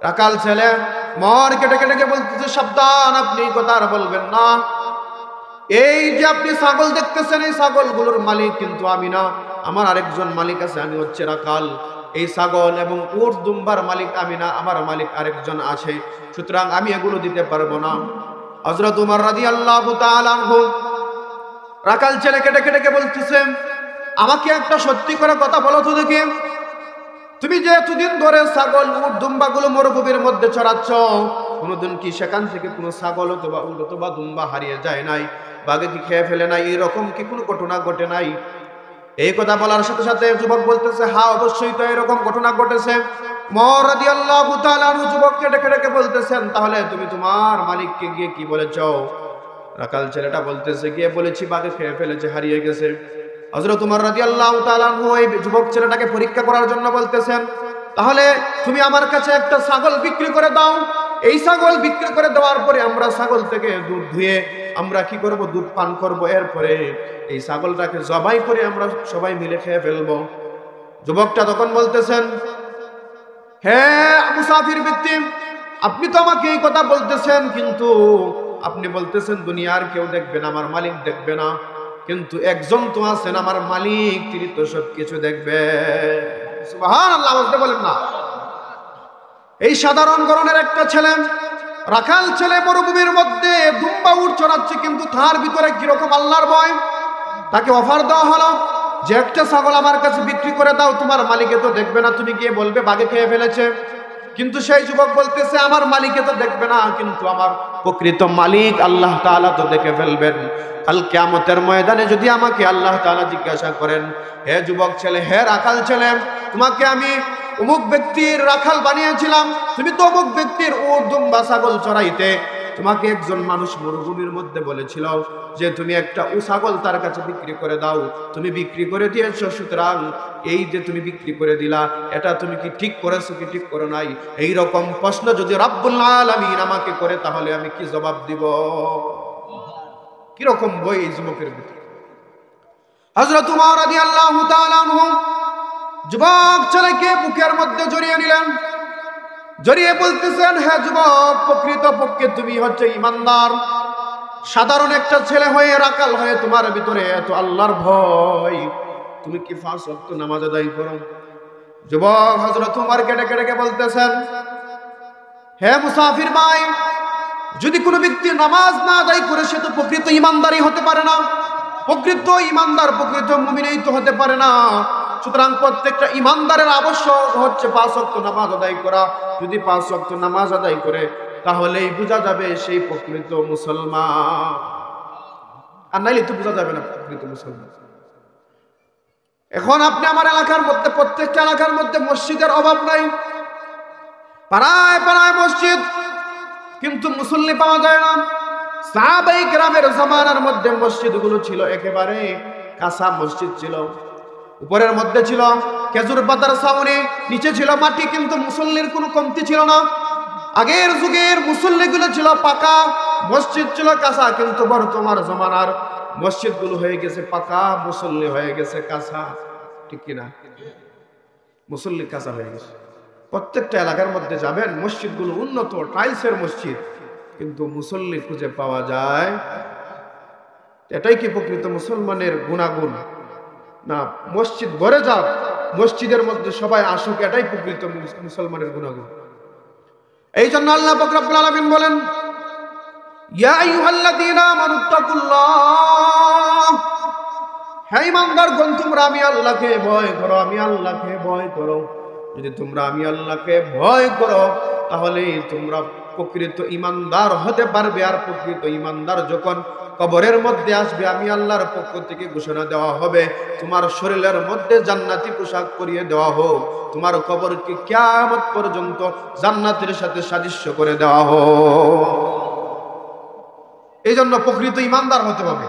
রাখাল ছেলে মর কেটে কেটে বলতেছে, সাবধান, আপনি কথা আর বলবেন না, এই যে আপনি ছাগল দেখতেছেন, এই ছাগলগুলোর মালিক কিন্তু আমি না, আমার আরেকজন মালিক আছে, আমি হচ্ছে রাখাল, এই ছাগল এবং উট দুম্বার মালিক আমি না, আমার মালিক আরেকজন আছে, সুতরাং আমি এগুলো দিতে পারবো না। হযরত উমর রাদিয়াল্লাহু তাআলা আনহু রাখাল ছেলেকে ডেকে ডেকে বলতেছে, আমাকে একটা সত্যি করে কথা বলো তো দেখি, তুমি যে এতদিন ধরে ছাগল উট দুম্বাগুলো মরুভূমির মধ্যে চড়াচ্ছ, কোনোদিন কি সেখান থেকে কোনো ছাগল অথবা উট অথবা দুম্বা হারিয়ে যায় নাই, বাঘে কি খেয়ে ফেলে নাই, এরকম কি কোনো ঘটনা ঘটে নাই? এই কথা বলার সাথে সাথে যুবক বলতেছে, হ্যাঁ অবশ্যই তো এরকম ঘটনা ঘটেছে। ওমর রাদিয়াল্লাহু তাআলা আনহু যুবককে ডেকে ডেকে বলতেছেন, তাহলে তুমি তোমার মালিককে গিয়ে কি বলেছো? রাখাল ছেলেটা বলতেছে, গিয়ে বলেছি বাঘে খেয়ে ফেলেছে, হারিয়ে গেছে। হযরত ওমর রাদিয়াল্লাহু তাআলা আনহু এই যুবক ছেলেটাকে পরীক্ষা করার জন্য বলতেছেন, তাহলে তুমি আমার কাছে একটা ছাগল বিক্রি করে দাও। এই ছাগল বিক্রি করে দেওয়ার পরে আমরা ছাগল থেকে দুধ ধুয়ে আমরা কি করব? দুধ পান করব। এরপরে এই ছাগলটাকে জবাই করে আমরা সবাই মিলে খেয়ে ফেলবো। যুবকটা তখন বলতেছেন, হ্যাঁ মুসাফির ব্যক্তি, আপনি তো আমাকে এই কথা বলতেছেন, কিন্তু আপনি বলতেছেন দুনিয়ার কেউ দেখবে না, আমার মালিক দেখবে না, কিন্তু একজন তো আছেন আমার মালিক, তিনি তো সবকিছু দেখবে। সুবহানাল্লাহ বলতে বলেন না? এই সাধারণ ধরনের একটা ছেলে, রাখাল ছেলে, মরুভূমির মধ্যে দুম্বা উট চড়াচ্ছে, কিন্তু তার ভিতরে কিরকম আল্লাহর ভয়। তাকে অফার দেওয়া হলো যে একটা ছাগল আমার কাছে বিক্রি করে দাও, তোমার মালিকে তো দেখবে না, তুমি গিয়ে বলবে বাঘে খেয়ে ফেলেছে। কিন্তু সেই যুবক বলতেছে, আমার মালিকে তো দেখবে না, কিন্তু আমার প্রকৃত মালিক আল্লাহ তাআলা তো দেখে ফেলবেন। কাল কিয়ামতের ময়দানে যদি আমাকে আল্লাহ তাআলা জিজ্ঞাসা করেন, হে যুবক ছেলে, হে রাখাল ছেলে, তোমাকে আমি অমুক ব্যক্তির রাখাল বানিয়েছিলাম, তুমি তো অমুক ব্যক্তির উট দুম্বা ছাগল চড়াইতে, তোমাকে একজন মানুষ মরুভূমির মধ্যে বলেছিল যে তুমি একটা ছাগল তার কাছে বিক্রি করে দাও, তুমি বিক্রি করে দিয়েছো, সুতরাং এই যে তুমি বিক্রি করে দিলা, এটা তুমি কি ঠিক করেছো কি ঠিক করো নাই? এই রকম প্রশ্ন যদি রব্বুল আলামিন আমাকে করে, তাহলে আমি কি জবাব দিব? কিরকম বই এই যুবকের ভিতরে। হযরত ওমর রাদিয়াল্লাহু তাআলা আনহু যুবক ছেলেকে বুকের মধ্যে জড়িয়ে নিলেন, জড়িয়ে বলতেছেন, হ্যাঁ যুবক, প্রকৃত পক্ষে তুমি হচ্ছে ইমানদার। সাধারণ একটা ছেলে হয়ে, রাখাল হয়ে তোমার ভিতরে এত আল্লাহর ভয়, তুমি কি 5 ওয়াক্ত নামাজ আদায় করো? যুবক হযরত ওমরকে ডেকে ডেকে বলতেছেন, হে মুসাফির ভাই, যদি কোনো ব্যক্তি নামাজ না আদায় করে, সে তো প্রকৃত ইমানদারই হতে পারে না। প্রকৃত ইমানদার, প্রকৃত মুমিনই তো হতে পারে না। সুতরাং প্রত্যেকটা ইমানদারের আবশ্যক হচ্ছে 5 ওয়াক্ত নামাজ আদায় করা। যদি 5 ওয়াক্ত নামাজ আদায় করে, তাহলেই বোঝা যাবে সেই প্রকৃত মুসলমান, আর নাইলে তো বোঝা যাবে না প্রকৃত মুসলমান। এখন আপনি আমার এলাকার মধ্যে, প্রত্যেকটা এলাকার মধ্যে মসজিদের অভাব নাই, পাড়ায় পাড়ায় মসজিদ, কিন্তু মুসল্লি পাওয়া যায় না। সাহাবায়ে কেরামের জামানার মধ্যে মসজিদগুলো ছিল একেবারে কাঁচা মসজিদ ছিল। উপরের মধ্যে ছিল খেজুর পাতার ছাউনি, নিচে ছিল মাটি, কিন্তু মুসল্লির কোনো কমতি ছিল না। আগের যুগের মুসল্লিগুলো ছিল পাকা, মসজিদ ছিল কাঁচা, কিন্তু বর্তমান জামানার মসজিদগুলো হয়ে গেছে পাকা, মুসল্লি হয়ে গেছে কাঁচা। ঠিক কিনা? মুসল্লি কাঁচা হয়ে গেছে। প্রত্যেকটা এলাকার মধ্যে যাবেন, মসজিদগুলো উন্নত টাইলসের মসজিদ, কিন্তু মুসল্লি খুঁজে পাওয়া যায়। এটাই কি প্রকৃত মুসলমানের গুণাগুণ? না, মসজিদ ভরে যাক, মসজিদের মধ্যে সবাই আসুক, এটাই প্রকৃত মুসলমানের গুণাগুণ। এই জন্য আল্লাহ পাক রব্বুল আলামিন বলেন, ইয়া আইয়ুহাল্লাযীনা আমানুত্তাকুল্লাহ, হে ঈমানদারগণ, তোমরা আমি আল্লাহকে ভয় করো, আমি আল্লাহকে ভয় করো। যদি তোমরা আমি আল্লাহকে ভয় করো, তাহলে তোমরা প্রকৃত ঈমানদার হতে পারবে। আর প্রকৃত ঈমানদার যখন কবরের মধ্যে আসবে, আমি আল্লাহর পক্ষ থেকে ঘোষণা দেওয়া হবে, তোমার শরীরের মধ্যে জান্নাতি পোশাক পরিয়ে দেওয়া হোক, তোমার কবরকে কিয়ামত পর্যন্ত জান্নাতের সাথে সাদৃশ্য করে দেওয়া হোক। এই জন্য প্রকৃত ঈমানদার হতে হবে।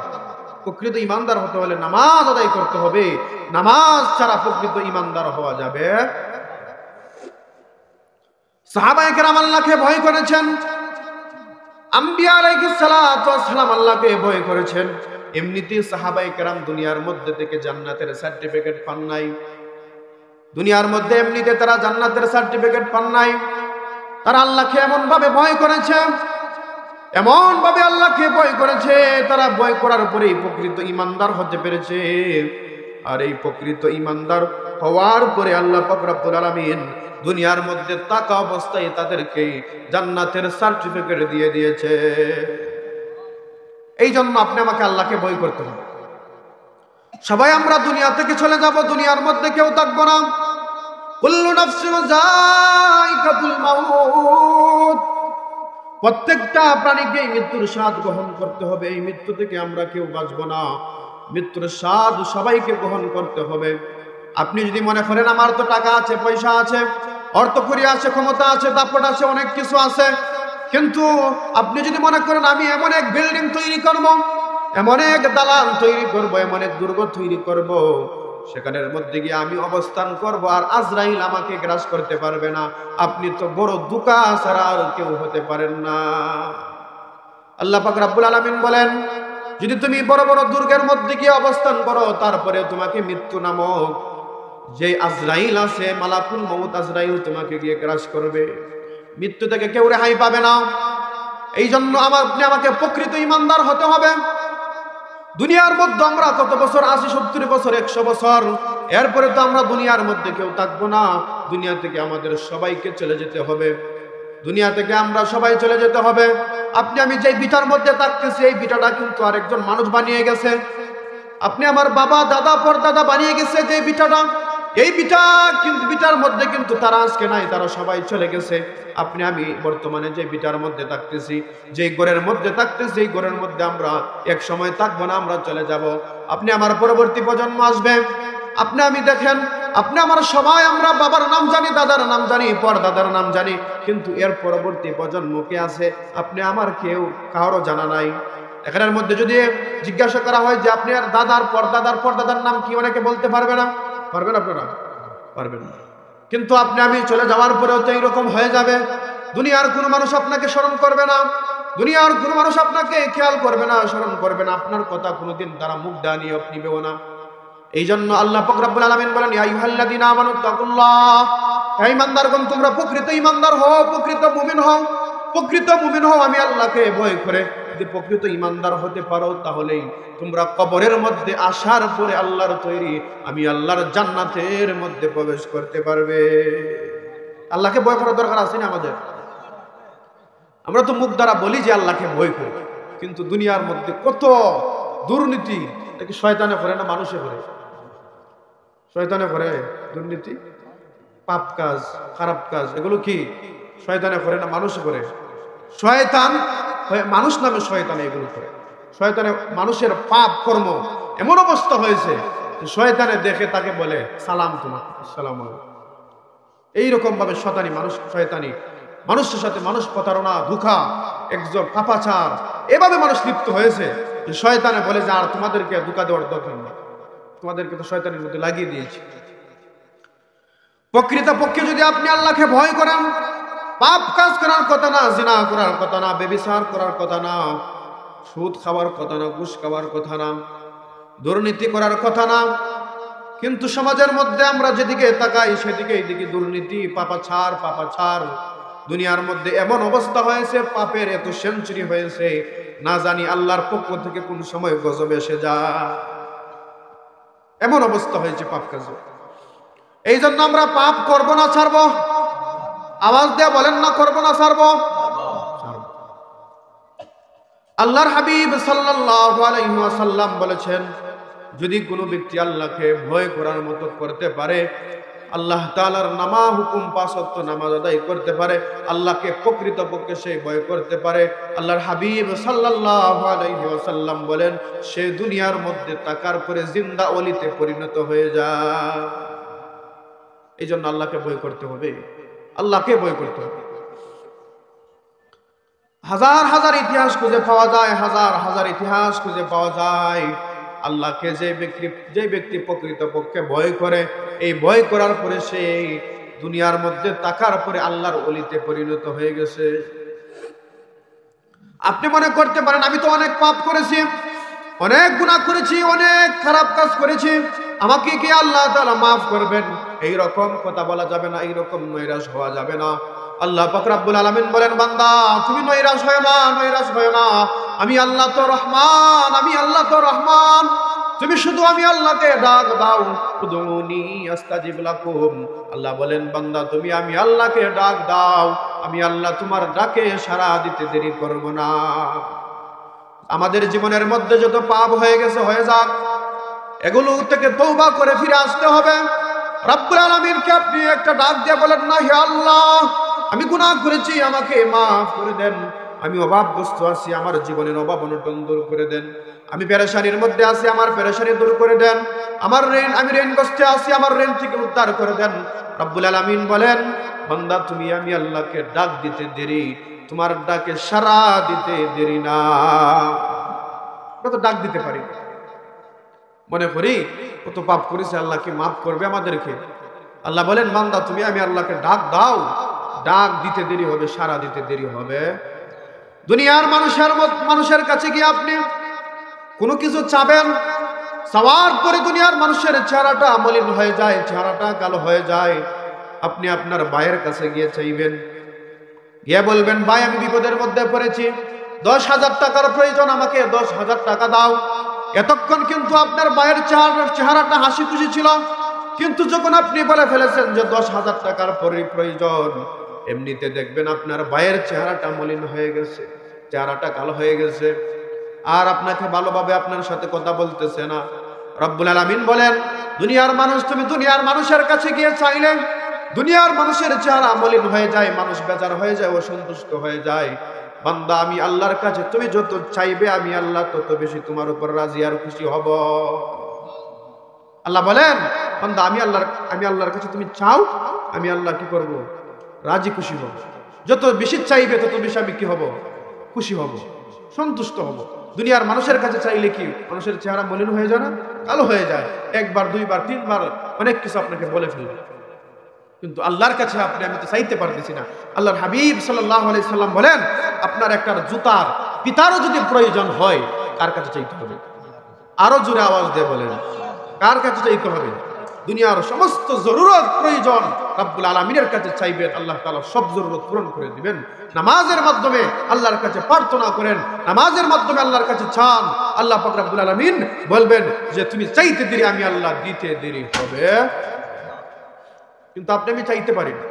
প্রকৃত ঈমানদার হতে হলে নামাজ আদায় করতে হবে। নামাজ ছাড়া প্রকৃত ঈমানদার হওয়া যাবে। সাহাবায়ে কেরাম আল্লাহকে ভয় করেছেন, আম্বিয়া আলাইহিস সালাতু ওয়াস সালাম আল্লাহকে ভয় করেছেন। এমনিতেই সাহাবায়ে কেরাম দুনিয়ার মধ্যে থেকে জান্নাতের সার্টিফিকেট পান নাই। দুনিয়ার মধ্যে এমনিতে তারা জান্নাতের সার্টিফিকেট পান নাই। তারা আল্লাহকে এমন ভাবে ভয় করেছে, এমন ভাবে আল্লাহকে ভয় করেছে, তারা ভয় করার পরেই প্রকৃত ঈমানদার হতে পেরেছে। আর এই প্রকৃত ঈমানদার হওয়ার পরে আল্লাহ পাক রব্বুল আলামিন দুনিয়ার মধ্যে থাকা অবস্থায় তাদেরকে জান্নাতের সার্টিফিকেট দিয়ে দিয়েছে। এই জন্য আপনি আমাকে আল্লাহকে ভয় করতে হবে। সবাই আমরা দুনিয়া থেকে চলে যাব, দুনিয়ার মধ্যে কেউ থাকবো না। কুল্লু নাফসিন যায়িকাতুল মাউত, প্রত্যেকটা প্রাণীকে এই মৃত্যুর স্বাদ গ্রহণ করতে হবে। এই মৃত্যু থেকে আমরা কেউ বাঁচব না, মৃত্যুর স্বাদ সবাইকে গ্রহণ করতে হবে। আপনি যদি মনে করেন আমার তো টাকা আছে, পয়সা আছে, অর্থকড়ি আছে, ক্ষমতা আছে, দাপট আছে, অনেক কিছু আছে, কিন্তু আপনি যদি মনে করেন আমি এমন এক বিল্ডিং তৈরি করব, এমন এক দালান তৈরি করব, এমন এক দুর্গ তৈরি করব, সেখানের মধ্যে গিয়ে আমি অবস্থান করব আর আজরাইল আমাকে গ্রাস করতে পারবে না, আপনি তো বড় দুকা ছাড়া আর কেউ হতে পারেন না। আল্লাহ পাক রব্বুল আলামিন বলেন, যদি তুমি বড় বড় দুর্গের মধ্যে গিয়ে অবস্থান করো, তারপরে তোমাকে মৃত্যু নামক যে আজরাইল আছে, মালাকুল মউত আজরাইল তোমাকে গিয়ে গ্রাস করবে, মৃত্যু থেকে কেউ রেহাই পাবে না। এই জন্য আপনি আমাকে প্রকৃত ইমানদার হতে হবে। দুনিয়ার মধ্যে আমরা কত বছর, 80-70 বছর, 100 বছর, এরপরে তো আমরা দুনিয়ার মধ্যে কেউ থাকবো না। দুনিয়া থেকে আমাদের সবাইকে চলে যেতে হবে, দুনিয়া থেকে আমরা সবাই চলে যেতে হবে। আপনি আমি যে বিটার মধ্যে থাকতেছি, এই বিটাটা কিন্তু আরেকজন মানুষ বানিয়ে গেছে। আপনি আমার বাবা, দাদা, পরদাদা বানিয়ে গেছে যে বিটাটা, এই বিটার মধ্যে কিন্তু তারা আজকে নাই, তারা সবাই চলে গেছে। আপনি আমি বর্তমানে যে বিটার মধ্যে থাকতেছি, যে ঘরের মধ্যে থাকতেছি, এই ঘরের মধ্যে আমরা এক সময় থাকবো না, আমরা চলে যাব। আপনি আমার পরবর্তী প্রজন্ম আসবে। আপনি আমি দেখেন, আপনি আমার সবাই আমরা বাবার নাম জানি, দাদার নাম জানি, পরদাদার নাম জানি, কিন্তু এর পরবর্তী প্রজন্ম কে আছে আপনি আমার কেউ কারো জানা নাই। এখানের মধ্যে যদি জিজ্ঞাসা করা হয় যে আপনি আর দাদার পরদাদার নাম কি, অনেকে বলতে পারবে না। পারবেন আপনারা? পারবেন না। কিন্তু আপনি আমি চলে যাওয়ার পরেও তো এইরকম হয়ে যাবে। দুনিয়ার কোনো মানুষ আপনাকে স্মরণ করবে না, দুনিয়ার কোনো মানুষ আপনাকে খেয়াল করবে না, স্মরণ করবে না, আপনার কথা কোনোদিন তারা মুখ দাঁড়িয়ে নিবেও না। এই জন্য আল্লাহ পাক রব্বুল আলামিন বলেন, ইয়া আইয়ুহাল্লাযীনা আমানু তাকুল্লাহ, হে ঈমানদারগণ তোমরা প্রকৃত ঈমানদার হও, প্রকৃত মুমিন হও, প্রকৃত মুমিন হও আমি আল্লাহকে ভয় করে। যদি প্রকৃত ঈমানদার হতে পারো, তাহলেই তোমরা কবরের মধ্যে আসার পরে আল্লাহর তৈরি আমি আল্লাহর জান্নাতের মধ্যে প্রবেশ করতে পারবে। আল্লাহকে ভয় করার দরকার আছে না আমাদের? আমরা তো মুখ দ্বারা বলি যে আল্লাহকে ভয় করি, কিন্তু দুনিয়ার মধ্যে কত দুর্নীতি, এটা কি শয়তানে করে না মানুষে করে? শয়তানে করে দুর্নীতি, পাপ কাজ, খারাপ কাজ, এগুলো কি শয়তানে করে না মানুষে করে? শয়তান মানুষ নামে শয়তানে এগুলো করে। শয়তানে মানুষের পাপ কর্ম এমন অবস্থা হয়েছে, শয়তানে দেখে তাকে বলে সালাম তোমাকে, আসসালামু আলাইকুম। এইরকম ভাবে শয়তানি মানুষ, শয়তানি মানুষের সাথে মানুষ প্রতারণা, ধোঁকা, একজন পাপাচার, এভাবে মানুষ লিপ্ত হয়েছে। শয়তানে বলে যে আর তোমাদেরকে ধোঁকা দেওয়ার দরকার নেই, তোমাদেরকে তো শয়তানের মধ্যে লাগিয়ে দিয়েছি। প্রকৃতপক্ষে যদি আপনি আল্লাহকে ভয় করেন, পাপ কাজ করার কথা না, জিনা করার কথা না, ব্যভিচার করার কথা না, সুদ খাওয়ার কথা না, ঘুষ খাওয়ার কথা না, দুর্নীতি করার কথা না, কিন্তু সমাজের মধ্যে আমরা যেদিকে তাকাই সেদিকে এইদিকে দুর্নীতি, পাপাচার। দুনিয়ার মধ্যে এমন অবস্থা হয়েছে, পাপের এত সেঞ্চুরি হয়েছে, না জানি আল্লাহর পক্ষ থেকে কোন সময় গজব এসে যায়, এমন অবস্থা হয়েছে পাপ কাজে। এই জন্য আমরা পাপ করব না ছাড়ব? আওয়াজ দিয়ে বলেন না, করব না ছাড়ব? আল্লাহর হাবিব সাল্লাল্লাহু আলাইহি ওয়াসাল্লাম বলেছেন, যদি কোনো ব্যক্তি আল্লাহকে ভয় করার মতো করতে পারে, আল্লাহ তাআলার নামা হুকুম 5 ওয়াক্ত নামাজ আদায় করতে পারে, আল্লাহকে প্রকৃতপক্ষে সে ভয় করতে পারে, আল্লাহর হাবিব সাল্লাল্লাহু আলাইহি ওয়াসাল্লাম বলেন, সে দুনিয়ার মধ্যে থাকার পরে জিন্দা ওলিতে পরিণত হয়ে যায়। এই জন্য আল্লাহকে ভয় করতে হবে, আল্লাহকে ভয় করতে হবে। হাজার হাজার ইতিহাস খুঁজে পাওয়া যায়, হাজার হাজার ইতিহাস খুঁজে পাওয়া যায়। আল্লাহকে যে ব্যক্তি প্রকৃতপক্ষে ভয় করে, এই ভয় করার পরে সে দুনিয়ার মধ্যে থাকার পরে আল্লাহর ওলিতে পরিণত হয়ে গেছে। আপনি মনে করতে পারেন আমি তো অনেক পাপ করেছি, অনেক গুনাহ করেছি, অনেক খারাপ কাজ করেছি, আমাকে কি আল্লাহ তাআলা মাফ করবেন? এই রকম কথা বলা যাবে না, এই রকম নৈরাশ হওয়া যাবে না। আল্লাহ পাক রব্বুল আলামিন বলেন, বান্দা তুমি নৈরাশ হয় না, নৈরাশ হয় না, আমি আল্লাহ তো রহমান, আমি আল্লাহ তো রহমান, তুমি শুধু আমি আল্লাহকে ডাক দাও, উদউনি আস্তাজিব লাকুম। আল্লাহ বলেন, বান্দা তুমি আমি আল্লাহকে ডাক দাও, আমি আল্লাহ তোমার ডাকে সাড়া দিতে দেরি করব না। আমাদের জীবনের মধ্যে যত পাপ হয়ে গেছে হয়ে যাক, এগুলো থেকে তওবা করে ফিরে আসতে হবে। রব্বুল আলামিনকে আপনি একটা ডাক দিয়ে বলেন না, হে আল্লাহ আমি গুনাহ করেছি, আমাকে মাফ করে দেন, আমি অভাবগ্রস্ত আছি, আমার জীবনের অভাব অনটন দূর করে দেন। আমি পেরেশানির মধ্যে আছি, আমার পেরেশানি দূর করে দেন। আমি ঋণগ্রস্তে আছি, আমার ঋণ থেকে উদ্ধার করে দেন। রব্বুল আলামিন বলেন, বান্দা তুমি আমি আল্লাহকে ডাক দিতে দেরি, তোমার ডাকে সাড়া দিতে দেরি না। আমরা তো ডাক দিতে পারি, মনে করি কত পাপ করেছে, আল্লাহকে মাফ করবে আমাদেরকে। আল্লাহ বলেন, বান্দা তুমি আমি আল্লাহকে ডাক দাও, ডাক দিতে দেরি হবে, সাড়া দিতে দেরি হবে। দুনিয়ার মানুষের কাছে গিয়ে আপনি কোনো কিছু চাবেন, চাওয়ার পরে দুনিয়ার মানুষের চেহারাটা মলিন হয়ে যায়, চেহারাটা কালো হয়ে যায়। আপনি আপনার ভাইয়ের কাছে গিয়ে চাইবেন, গিয়ে বলবেন, ভাই আমি বিপদের মধ্যে পড়েছি, 10,000 টাকার প্রয়োজন, আমাকে 10,000 টাকা দাও। এতক্ষণ কিন্তু আপনার ভাইয়ের চেহারাটা হাসি খুশি ছিল, কিন্তু যখন আপনি বলে ফেলেছেন যে 10,000 টাকার প্রয়োজন, এমনিতে দেখবেন আপনার ভাইয়ের চেহারাটা মলিন হয়ে গেছে, চেহারাটা কালো হয়ে গেছে, আর আপনাকে ভালোভাবে আপনার সাথে কথা বলতেছে না। রব্বুল আলামিন বলেন, দুনিয়ার মানুষ, তুমি দুনিয়ার মানুষের কাছে গিয়ে চাইলে দুনিয়ার মানুষের চেহারা মলিন হয়ে যায়, মানুষ বেজার হয়ে যায়, অসন্তুষ্ট হয়ে যায়। বান্দা আমি আল্লাহর কাছে তুমি যত চাইবে, আমি আল্লাহ তত বেশি তোমার উপর রাজি আর খুশি হব। আল্লাহ বলেন, বান্দা আমি আল্লাহর কাছে তুমি চাও, আমি আল্লাহ কি করব? রাজি খুশি হব। যত বেশি চাইবে তত বেশি আমি কি হব? খুশি হব, সন্তুষ্ট হব। দুনিয়ার মানুষের কাছে চাইলে কি মানুষের চেহারা মলিন হয়ে যায় না, কালো হয়ে যায়, একবার দুইবার তিনবার অনেক কিছু আপনাকে বলে ফেলবে। কিন্তু আল্লাহর কাছে আমি তো চাইতে পারতেছি না। আল্লাহর হাবিব সাল্লাল্লাহু আলাইহি সাল্লাম বলেন, আপনার একটা জুতার পিতারও যদি প্রয়োজন হয়, কার কাছে চাইতে হবে? আরো জোরে আওয়াজ দিয়ে বলেন, কার কাছে চাইতে হবে? দুনিয়ার সমস্ত জরুরত প্রয়োজন রব্বুল আলামিনের কাছে চাইবেন, আল্লাহ তাআলা সব জরুরত পূরণ করে দিবেন। নামাজের মাধ্যমে আল্লাহর কাছে প্রার্থনা করেন, নামাজের মাধ্যমে আল্লাহর কাছে চান, আল্লাহ পাক রব্বুল আলামিন বলবেন যে তুমি চাইতে দেরি, আমি আল্লাহ দিতে দেরি হবে। কিন্তু আপনি আমি চাইতে পারি না।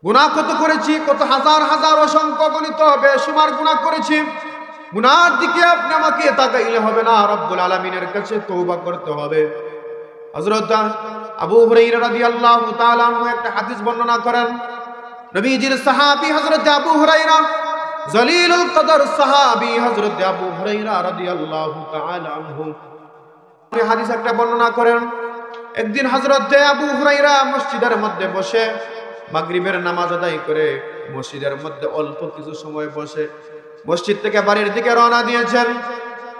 গুনাহ কত করেছি, কত হাজার হাজার অসংখ্য গণিত বেশুমার গুনাহ করেছি। গুনাহর দিকে আপনি আমাকে তাকাইলে হবে না, রব্বুল আলামিনের কাছে তওবা করতে হবে। হযরত আবু হুরায়রা রাদিয়াল্লাহু তাআলা আনহু একটা হাদিস বর্ণনা করেন, নবীজির সাহাবী হযরত আবু হুরায়রা, জলিলুল কদর সাহাবী হযরত আবু হুরায়রা রাদিয়াল্লাহু তাআলা আনহু হাদিস একটা বর্ণনা করেন। একদিন হযরত আবু হুরায়রা মসজিদের মধ্যে বসে মাগরিবের নামাজ আদায় করে মসজিদের মধ্যে অল্প কিছু সময় বসে মসজিদ থেকে বাড়ির দিকে রওনা দিয়েছেন।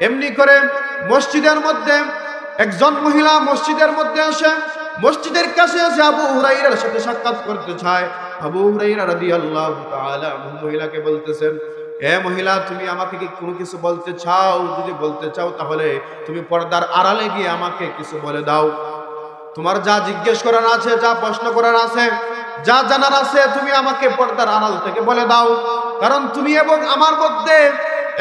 এমনি করে মসজিদের মধ্যে একজন মহিলা মসজিদের মধ্যে আসে, মসজিদের কাছে এসে আবু হুরায়রার সাথে সাক্ষাৎ করতে চায়। আবু হুরায়রা রাদিয়াল্লাহু তাআলা মহিলাকে বলতেছেন, হে মহিলা, তুমি আমাকে কি কোনো কিছু বলতে চাও? যদি বলতে চাও তাহলে তুমি পর্দার আড়ালে গিয়ে আমাকে কিছু বলে দাও। তোমার যা জিজ্ঞেস করার আছে, যা প্রশ্ন করার আছে, যা জানার আছে, তুমি আমাকে পর্দার আড়াল থেকে বলে দাও। কারণ তুমি এবং আমার মধ্যে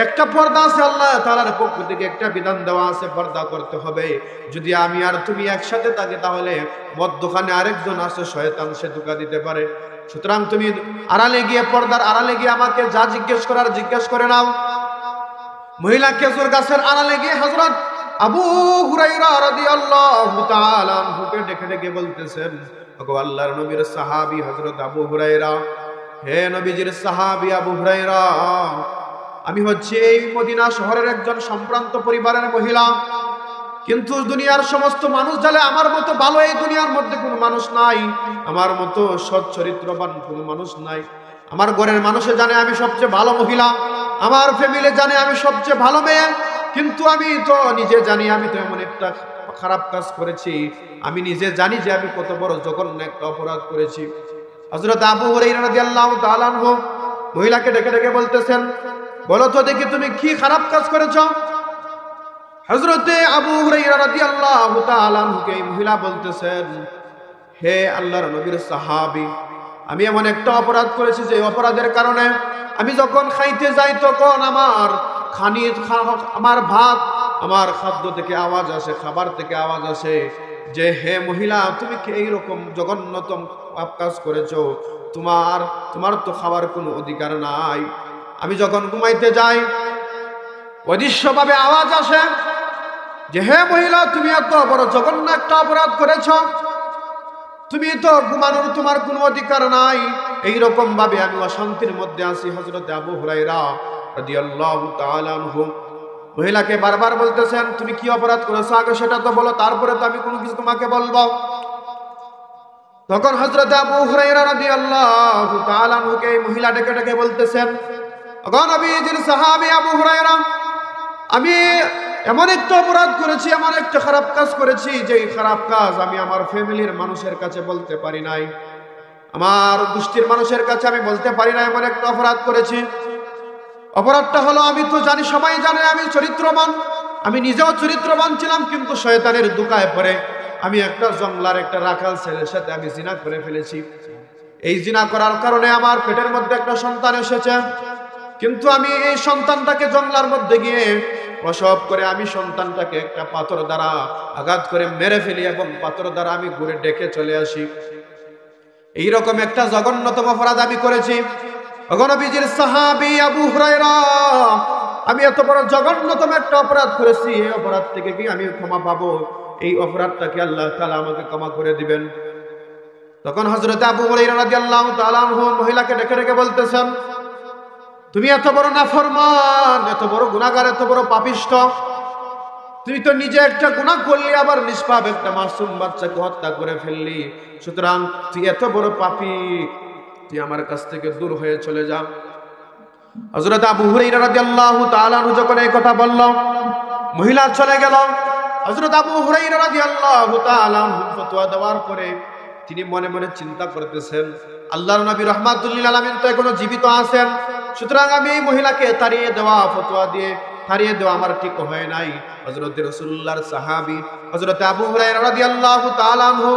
একটা পর্দা আছে, আল্লাহ তাআলার পক্ষ থেকে একটা বিধান দেওয়া আছে, পর্দা করতে হবে। যদি আমি আর তুমি একসাথে থাকি তাহলে মধ্যখানে আরেকজন আছে, শয়তান, সে ধোঁকা দিতে পারে। সুতরাং তুমি আড়ালে গিয়ে, পর্দার আড়ালে গিয়ে আমাকে যা জিজ্ঞেস করার জিজ্ঞেস করে নাও। মহিলা খেজুর গাছের আড়ালে গিয়ে হযরত আবু হুরায়রা রাদিয়াল্লাহু তাআলা আনহুকে ডেকে ডেকে বলতেছেন, ওগো আল্লাহর নবীর সাহাবী হযরত আবু হুরায়রা, হে নবীজির সাহাবী আবু হুরায়রা, আমি হচ্ছে এই মদিনা শহরের একজন সম্ভ্রান্ত পরিবারের মহিলা, কিন্তু দুনিয়ার সমস্ত মানুষ জানে আমার মতো ভালো এই দুনিয়ার মধ্যে কোনো মানুষ নাই, আমার মতো সৎ চরিত্রবান কোনো মানুষ নাই। আমার ঘরের মানুষে জানে আমি সবচেয়ে ভালো মহিলা, আমার ফ্যামিলি জানে আমি সবচেয়ে ভালো মেয়ে, কিন্তু আমি তো নিজে জানি আমি তো এমন একটা খারাপ কাজ করেছি, আমি নিজে জানি যে আমি কত বড় জঘন্য একটা অপরাধ করেছি। হযরত আবু হুরায়রা রাদিয়াল্লাহু তাআলা আনহু মহিলাকে ডেকে ডেকে বলতেছেন, বলো তো দেখি তুমি কি খারাপ কাজ করেছো? হযরত আবু হুরায়রা রাদিয়াল্লাহু তাআলা আনহুকে এই মহিলা বলতেছেন, হে আল্লাহর নবীর সাহাবী, আমি এমন একটা অপরাধ করেছি যে অপরাধের কারণে আমি যখন খাইতে যাই তখন আমার ভাত, আমার খাদ্য থেকে আওয়াজ আসে, খাবার থেকে আওয়াজ আসে যে হে মহিলা, তুমি কি এইরকম জঘন্যতম পাপ কাজ করেছো? তোমার তো খাবার কোনো অধিকার নাই। আমি যখন ঘুমাইতে যাই অদৃশ্যভাবে আওয়াজ আসে যে হে মহিলা, তুমি এত বড় জঘন্য একটা অপরাধ করেছো। তুমি তো ঘুমানোর তোমার কোনো অধিকার নাই। এইরকম ভাবে আমি অশান্তির মধ্যে আছি। হযরত আবু হুরায়রা রাদিয়াল্লাহু তাআলা আনহু মহিলাকে বারবার বলতেছেন, তুমি কি অপরাধ করেছো আগে সেটা তো বলো, তারপরে তো আমি কোনো কিছু তোমাকে বলবো। তখন হযরত আবু হুরায়রা রাদিয়াল্লাহু তাআলা আনহুকে এই মহিলা ডেকে ডেকে বলতেছেন, ওগো নবীজির সাহাবী আবু হুরায়রা, আমি এমন একটা অপরাধ করেছি, এমন একটা খারাপ কাজ করেছি, যে খারাপ কাজ আমি আমার ফ্যামিলির মানুষের কাছে বলতে পারি নাই, আমার গোষ্ঠীর মানুষের কাছে আমি বলতে পারি না। এমন একটা অপরাধ করেছি। অপরাধটা হলো, আমি তো জানি, সবাই জানে আমি চরিত্রবান, আমি নিজেও চরিত্রবান ছিলাম, কিন্তু শয়তানের দুকায় পড়ে আমি একটা জংলার একটা রাখাল ছেলের সাথে আমি জিনা করে ফেলেছি। এই জিনা করার কারণে আমার পেটের মধ্যে একটা সন্তান এসেছে, কিন্তু আমি এই সন্তানটাকে জংলার মধ্যে গিয়ে প্রসব করে আমি সন্তানটাকে একটা পাথর দ্বারা আঘাত করে মেরে ফেলি এবং পাথর দ্বারা আমি ঘুরে ডেকে চলে আসি। এইরকম একটা জঘন্যতম অপরাধ আমি করেছি। নবীজির সাহাবী আবু হুরায়রা, আমি এত বড় জঘন্যতম একটা অপরাধ করেছি, এই অপরাধ থেকে কি আমি ক্ষমা পাবো? এই অপরাধটাকে আল্লাহ তাআলা আমাকে ক্ষমা করে দিবেন। তখন হযরত আবু হুরায়রা রাদিয়াল্লাহু তাআলা আনহু মহিলাকে ডেকে ডেকে বলতেছেন, তুমি এত বড় নাফরমান, এত বড় গুনাহগার, এত বড় পাপিষ্ঠ, তুই তো নিজে একটা গুনাহ করলি, আবার নিষ্পাপ একটা মাসুম বাচ্চাকে হত্যা করে ফেললি। সুতরাং তুই এত বড় পাপী, তুই আমার কাছ থেকে দূর হয়ে চলে যা। হযরত আবু হুরায়রা রাদিয়াল্লাহু তাআলা আনহু যখন এই কথা বলল, মহিলা চলে গেল। হযরত আবু হুরায়রা রাদিয়াল্লাহু তাআলা আনহু ফতোয়া দেওয়ার পরে তিনি মনে মনে চিন্তা করতেছেন, আল্লাহর নবী রাহমাতুল লিল আলামিন তো এখনো জীবিত আছেন, সুতরাং আমি এই মহিলাকে তাড়িয়ে দেওয়া, ফতোয়া দিয়ে তাড়িয়ে দেওয়া আমার ঠিক হয় নাই। হযরত রাসূলুল্লাহর সাহাবী হযরত আবু হুরায়রা রাদিয়াল্লাহু তাআলা আনহু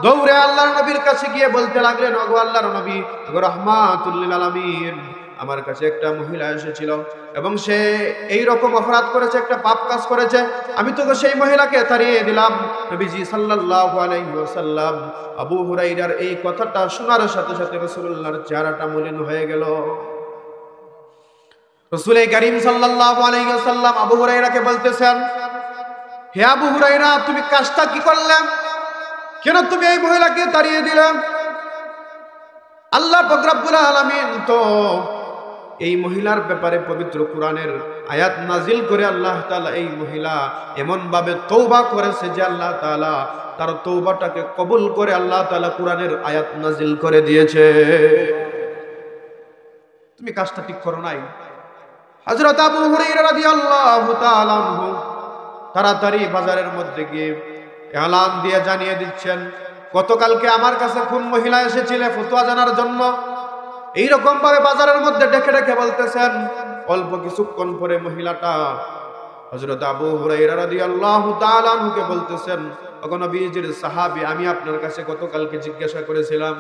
দৌড়ে আল্লাহর নবীর কাছে গিয়ে বলতে লাগলেন, ওগো আল্লাহর নবী, ওগো রাহমাতুল লিল আলামিন, আমার কাছে একটা মহিলা এসেছিল এবং সে এই রকম অপরাধ করেছে, একটা পাপ কাজ করেছে, আমি তো সেই মহিলাকে তাড়িয়ে দিলাম। নবীজি সাল্লাল্লাহু আলাইহি ওয়াসাল্লাম আবু হুরায়রার এই কথাটা শোনার সাথে সাথে রাসূলুল্লাহর চেহারাটা মলিন হয়ে গেল। রাসূল কারীম সাল্লাল্লাহু আলাইহি ওয়াসাল্লাম আবু হুরায়রাকে বলতেছেন, হে আবু হুরায়রা, তুমি কাজটা কি করলে? কেন তুমি এই মহিলাকে তাড়িয়ে দিলে? আল্লাহ পাক রব্বুল আলামিন তো এই মহিলার ব্যাপারে পবিত্র কোরআনের আয়াত নাজিল করে আল্লাহ তাআলা এই মহিলা এমন ভাবে তওবা করেছে যে আল্লাহ তাআলা তার তওবাটাকে কবুল করে আল্লাহ তাআলা কোরআনের আয়াত নাজিল করে দিয়েছে। তুমি কাজটা ঠিক করো নাই। হযরত আবু হুরায়রা রাদিয়াল্লাহু তাআলা আনহু তাড়াতাড়ি বাজারের মধ্যে গিয়ে এলান দিয়ে জানিয়ে দিচ্ছেন, গতকালকে আমার কাছে কোন মহিলা এসেছিল ফতোয়া জানার জন্য। এইরকম ভাবে বাজারের মধ্যে ডেকে ডেকে বলতেছেন। অল্প কিছুক্ষণ পরে মহিলাটা হযরত আবু হুরায়রা রাদিয়াল্লাহু তাআলা আনহুকে বলতেছেন, ওগো নবীজির সাহাবী, আমি আপনার কাছে গতকালকে জিজ্ঞাসা করেছিলাম।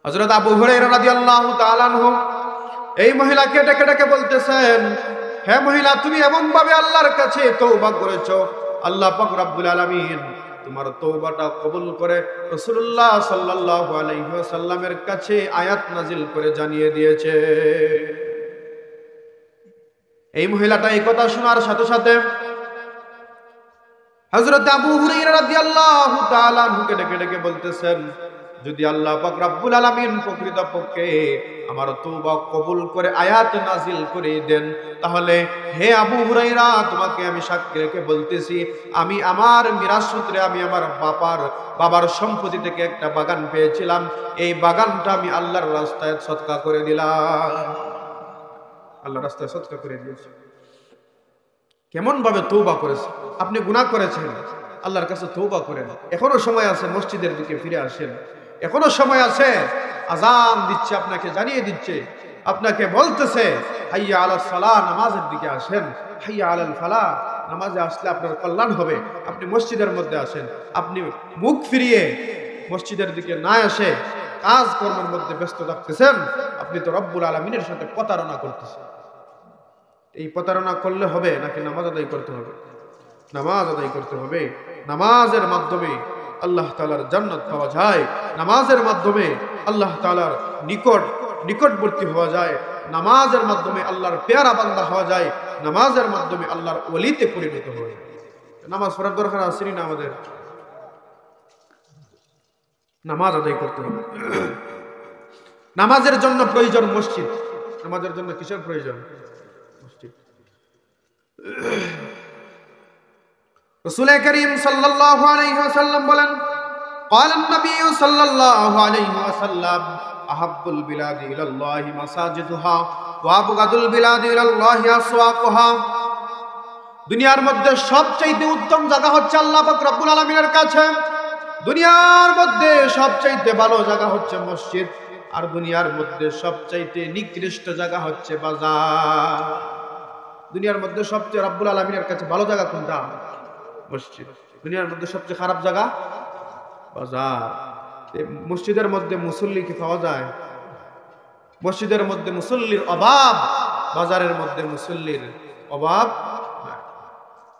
হযরত আবু হুরায়রা রাদিয়াল্লাহু তাআলা আনহু এই মহিলাকে ডেকে ডেকে বলতেছেন, হে মহিলা, তুমি এমন ভাবে আল্লাহর কাছে তওবা করেছো, আল্লাহ পাক রব্বুল আলামিন তোমার তওবাটা কবুল করে রাসূলুল্লাহ সাল্লাল্লাহু আলাইহি ওয়াসাল্লামের কাছে আয়াত নাজিল করে জানিয়ে দিয়েছে। এই মহিলাটা এই কথা শোনার সাথে সাথে হযরত আবু হুরায়রা রাদিয়াল্লাহু তাআলা আনহুকে ডেকে ডেকে বলতেছেন, যদি আল্লাহ পাক রব্বুল আলামিন প্রকৃতপক্ষে আমার তওবা কবুল করে আয়াত নাজিল করে দেন, তাহলে হে আবু হুরায়রা, তোমাকে আমি সাক্ষী রেখে বলতেছি, আমি আমার মিরাস সূত্রে আমি আমার বাবার সম্পত্তি থেকে একটা বাগান পেয়েছিলাম, এই বাগানটা আমি আল্লাহর রাস্তায় সদকা করে দিলাম। আল্লাহর রাস্তায় সদকা করে দিয়েছি। কেমন ভাবে তওবা করেছে? আপনি গুনাহ করেছেন, আল্লাহর কাছে তওবা করেন। এখনো সময় আছে, মসজিদের দিকে ফিরে আসেন। এখনো সময় আছে। আযান দিচ্ছে, আপনাকে জানিয়ে দিচ্ছে, আপনাকে বলতেছে হাইয়া আলাস সালাহ, নামাজের দিকে আসেন। হাইয়া আলাল ফালাহ, নামাজে আসলে আপনার কল্যাণ হবে। আপনি মসজিদের মধ্যে আসেন। আপনি মুখ ফিরিয়ে মসজিদের দিকে না এসে কাজ কর্মের মধ্যে ব্যস্ত থাকতেছেন, আপনি তো রব্বুল আলামিনের সাথে প্রতারণা করতেছেন। এই প্রতারণা করলে হবে নাকি নামাজ আদায় করতে হবে? নামাজ আদায় করতে হবে। নামাজের মাধ্যমে আল্লাহ তাআলার জান্নাত পাওয়া যায়। নামাজের মাধ্যমে আল্লাহ তাআলার নিকটবর্তী হওয়া যায়। নামাজের মাধ্যমে আল্লাহর পেয়ারা বান্দা হওয়া যায়। নামাজের মাধ্যমে আল্লাহর ওলিতে পরিণত হওয়া যায়। নামাজ পড়ার দরকার আছে না আমাদের? নামাজ আদায় করতে হবে। নামাজের জন্য প্রয়োজন মসজিদ। নামাজের জন্য কিসের প্রয়োজন? মসজিদ। রাসূল করিম সাল্লাল্লাহু আলাইহি ওয়াসাল্লাম বলেন, قال النبي صلى الله عليه وسلم أحب البلاد إلى الله مساجدها وأبغض البلاد إلى الله أسواقها। দুনিয়ার মধ্যে সবচেয়ে উত্তম জায়গা হচ্ছে আল্লাহ পাক রব্বুল আলামিনের কাছে। দুনিয়ার মধ্যে সবচেয়ে ভালো জায়গা হচ্ছে মসজিদ, আর দুনিয়ার মধ্যে সবচেয়ে নিকৃষ্ট জায়গা হচ্ছে বাজার। দুনিয়ার মধ্যে সবচেয়ে রব্বুল আলামিনের কাছে ভালো জায়গা কোনটা? মসজিদ। দুনিয়ার মধ্যে সবচেয়ে খারাপ জায়গা বাজার। মসজিদের মধ্যে মুসল্লি কি পাওয়া যায়? মসজিদের মধ্যে মুসল্লির অভাব, বাজারের মধ্যে মুসল্লির অভাব।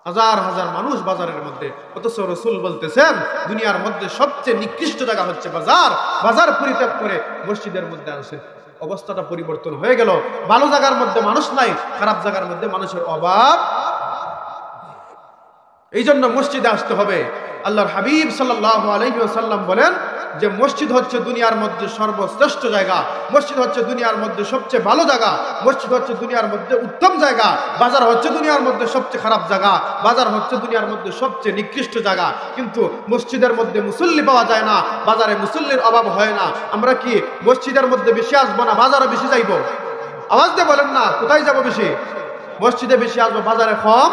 হাজার হাজার মানুষ বাজারের মধ্যে, অথচ রাসূল বলতেছেন দুনিয়ার মধ্যে সবচেয়ে নিকৃষ্ট জায়গা হচ্ছে বাজার। বাজার পরিত্যাগ করে মসজিদের মধ্যে আসেন, অবস্থাটা পরিবর্তন হয়ে গেল। ভালো জায়গার মধ্যে মানুষ নাই, খারাপ জায়গার মধ্যে মানুষের অভাব। এই জন্য মসজিদে আসতে হবে। আল্লাহর হাবিব সাল্লাল্লাহু আলাইহি ওয়াসাল্লাম বলেন যে মসজিদ হচ্ছে দুনিয়ার মধ্যে সর্বশ্রেষ্ঠ জায়গা, মসজিদ হচ্ছে দুনিয়ার মধ্যে সবচেয়ে ভালো জায়গা, মসজিদ হচ্ছে দুনিয়ার মধ্যে উত্তম জায়গা। বাজার হচ্ছে দুনিয়ার মধ্যে সবচেয়ে খারাপ জায়গা, বাজার হচ্ছে দুনিয়ার মধ্যে সবচেয়ে নিকৃষ্ট জায়গা। কিন্তু মসজিদের মধ্যে মুসল্লি পাওয়া যায় না, বাজারে মুসল্লির অভাব হয় না। আমরা কি মসজিদের মধ্যে বেশি আসবো না বাজারে বেশি যাইব? আওয়াজ দিয়ে বলেন না, কোথায় যাব বেশি? মসজিদে বেশি আসবো, বাজারে কম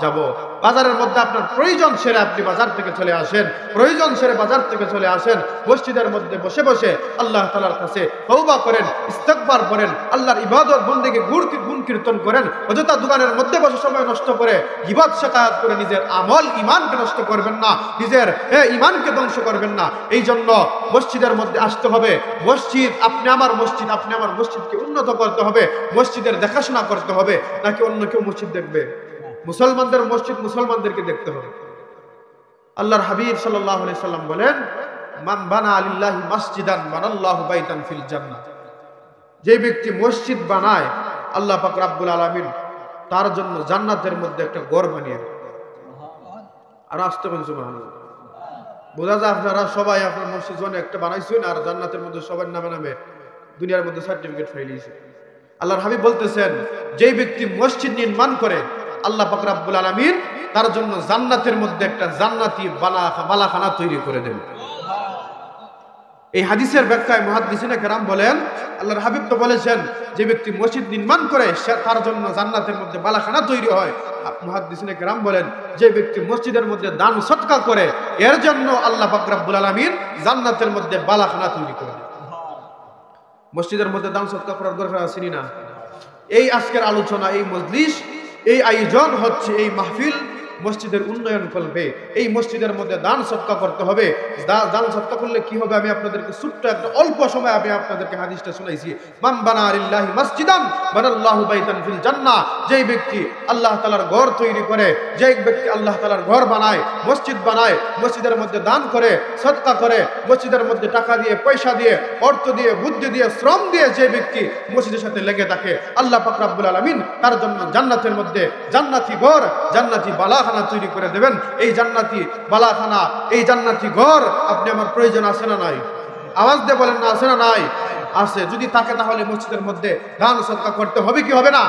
যাব। বাজারের মধ্যে আপনার প্রয়োজন সেরে আপনি বাজার থেকে চলে আসেন, প্রয়োজন সেরে বাজার থেকে চলে আসেন। মসজিদের মধ্যে বসে বসে আল্লাহ তাআলার কাছে তওবা করেন, ইস্তিগফার করেন, আল্লাহর ইবাদত বন্দেগী গুণ কীর্তন করেন। অযথা দোকানের মধ্যে বসে সময় নষ্ট করে গীবত শিকায়াত করে নিজের আমল ঈমানকে নষ্ট করবেন না, নিজের ঈমানকে ধ্বংস করবেন না। এই জন্য মসজিদের মধ্যে আসতে হবে। মসজিদ আপনি আমার মসজিদ, আপনি আমার মসজিদকে উন্নত করতে হবে, মসজিদের দেখাশোনা করতে হবে। নাকি অন্য কেউ মসজিদ দেখবে? মুসলমানদের মসজিদ মুসলমানদেরকে দেখতে হবে। আল্লাহর হাবিব সাল্লাল্লাহু আলাইহি সাল্লাম বলেন, মান বানা লিল্লাহি মাসজিদান বানাল্লাহু বাইতান ফিল জান্নাহ। যে ব্যক্তি মসজিদ বানায় আল্লাহ পাক রব্বুল আলামিন তার জন্য জান্নাতের মধ্যে একটা ঘর বানিয়ে দেন। আর আসতে বলুন সুবহানাল্লাহ। বোঝা যায় আপনারা সবাই আপনার মসজিদ জন্য একটা বানাইছেন, আর জান্নাতের মধ্যে সবার নামে নামে দুনিয়ার মধ্যে সার্টিফিকেট ফাইলিয়েছে। আল্লাহর হাবিব বলতেছেন, যে ব্যক্তি মসজিদ নির্মাণ করে আল্লাহ পাক রব্বুল আলামিন তার জন্য জান্নাতের মধ্যে একটা জান্নাতি বালাখানা তৈরি করে দেন। এই হাদিসের ব্যাখ্যায় মুহাদ্দিসিনে কেরাম বলেন, আল্লাহর হাবিব তো বলেছেন যে ব্যক্তি মসজিদ নির্মাণ করে তার জন্য জান্নাতের মধ্যে বালাখানা তৈরি হয়। মুহাদ্দিসিনে কেরাম বলেন, যে ব্যক্তি মসজিদের মধ্যে দান সদকা করে এর জন্য আল্লাহ পাক রব্বুল আলামিন জান্নাতের মধ্যে বালাখানা তৈরি করে দেন। মসজিদের মধ্যে দান সদকা করার দরকার আছে না? এই আজকের আলোচনা, এই মজলিস, এই আয়োজন হচ্ছে, এই মাহফিল মসজিদের উন্নয়ন করবে। এই মসজিদের মধ্যে দান সদকা করতে হবে। দান সদকা করলে কি হবে আমি আপনাদেরকে ছোট্ট একটা অল্প সময় আমি আপনাদেরকে হাদিসটা শুনাইছি। মান বানা লিল্লাহি মাসজিদান বানাল্লাহু বাইতান ফিল জান্নাহ। যেই ব্যক্তি আল্লাহ তাআলার ঘর তৈরি করে, যেই ব্যক্তি আল্লাহ তাআলার ঘর বানায়, মসজিদ বানায়, মসজিদের মধ্যে দান করে, সদকা করে, মসজিদের মধ্যে টাকা দিয়ে, পয়সা দিয়ে, অর্থ দিয়ে, বুদ্ধি দিয়ে, শ্রম দিয়ে যে ব্যক্তি মসজিদের সাথে লেগে থাকে, আল্লাহ পাক রব্বুল আলামিন তার জন্য জান্নাতের মধ্যে জান্নাতি ঘর, জান্নাতি বালাখানা তৈরি করে দেবেন। এই জান্নাতি বালাখানা, এই জান্নাতি ঘর আপনি আমার প্রয়োজন আছে না নাই? আওয়াজ দিয়ে বলেন না, আছে না নাই? আছে। যদি থাকে তাহলে মসজিদের মধ্যে দান সদকা করতে হবে কি হবে না?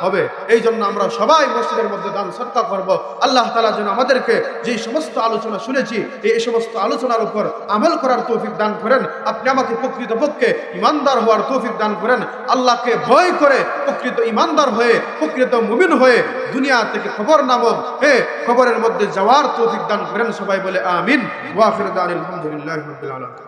হবে। এই জন্য আমরা সবাই মসজিদের মধ্যে দান সদকা করব। আল্লাহ তাআলা যেন আমাদেরকে যে সমস্ত আলোচনা শুনেছি এই সমস্ত আলোচনার উপর আমল করার তৌফিক দান করেন। আপনি আমাকে প্রকৃতপক্ষে ঈমানদার হওয়ার তৌফিক দান করেন। আল্লাহকে ভয় করে প্রকৃত ঈমানদার হয়ে, প্রকৃত মুমিন হয়ে দুনিয়া থেকে খবর নামক খবরের মধ্যে যাওয়ার তৌফিক দান করেন। সবাই বলে আমিন। ওয়া আখিরু দাওয়ানা আলহামদুলিল্লাহি রাব্বিল আলামিন।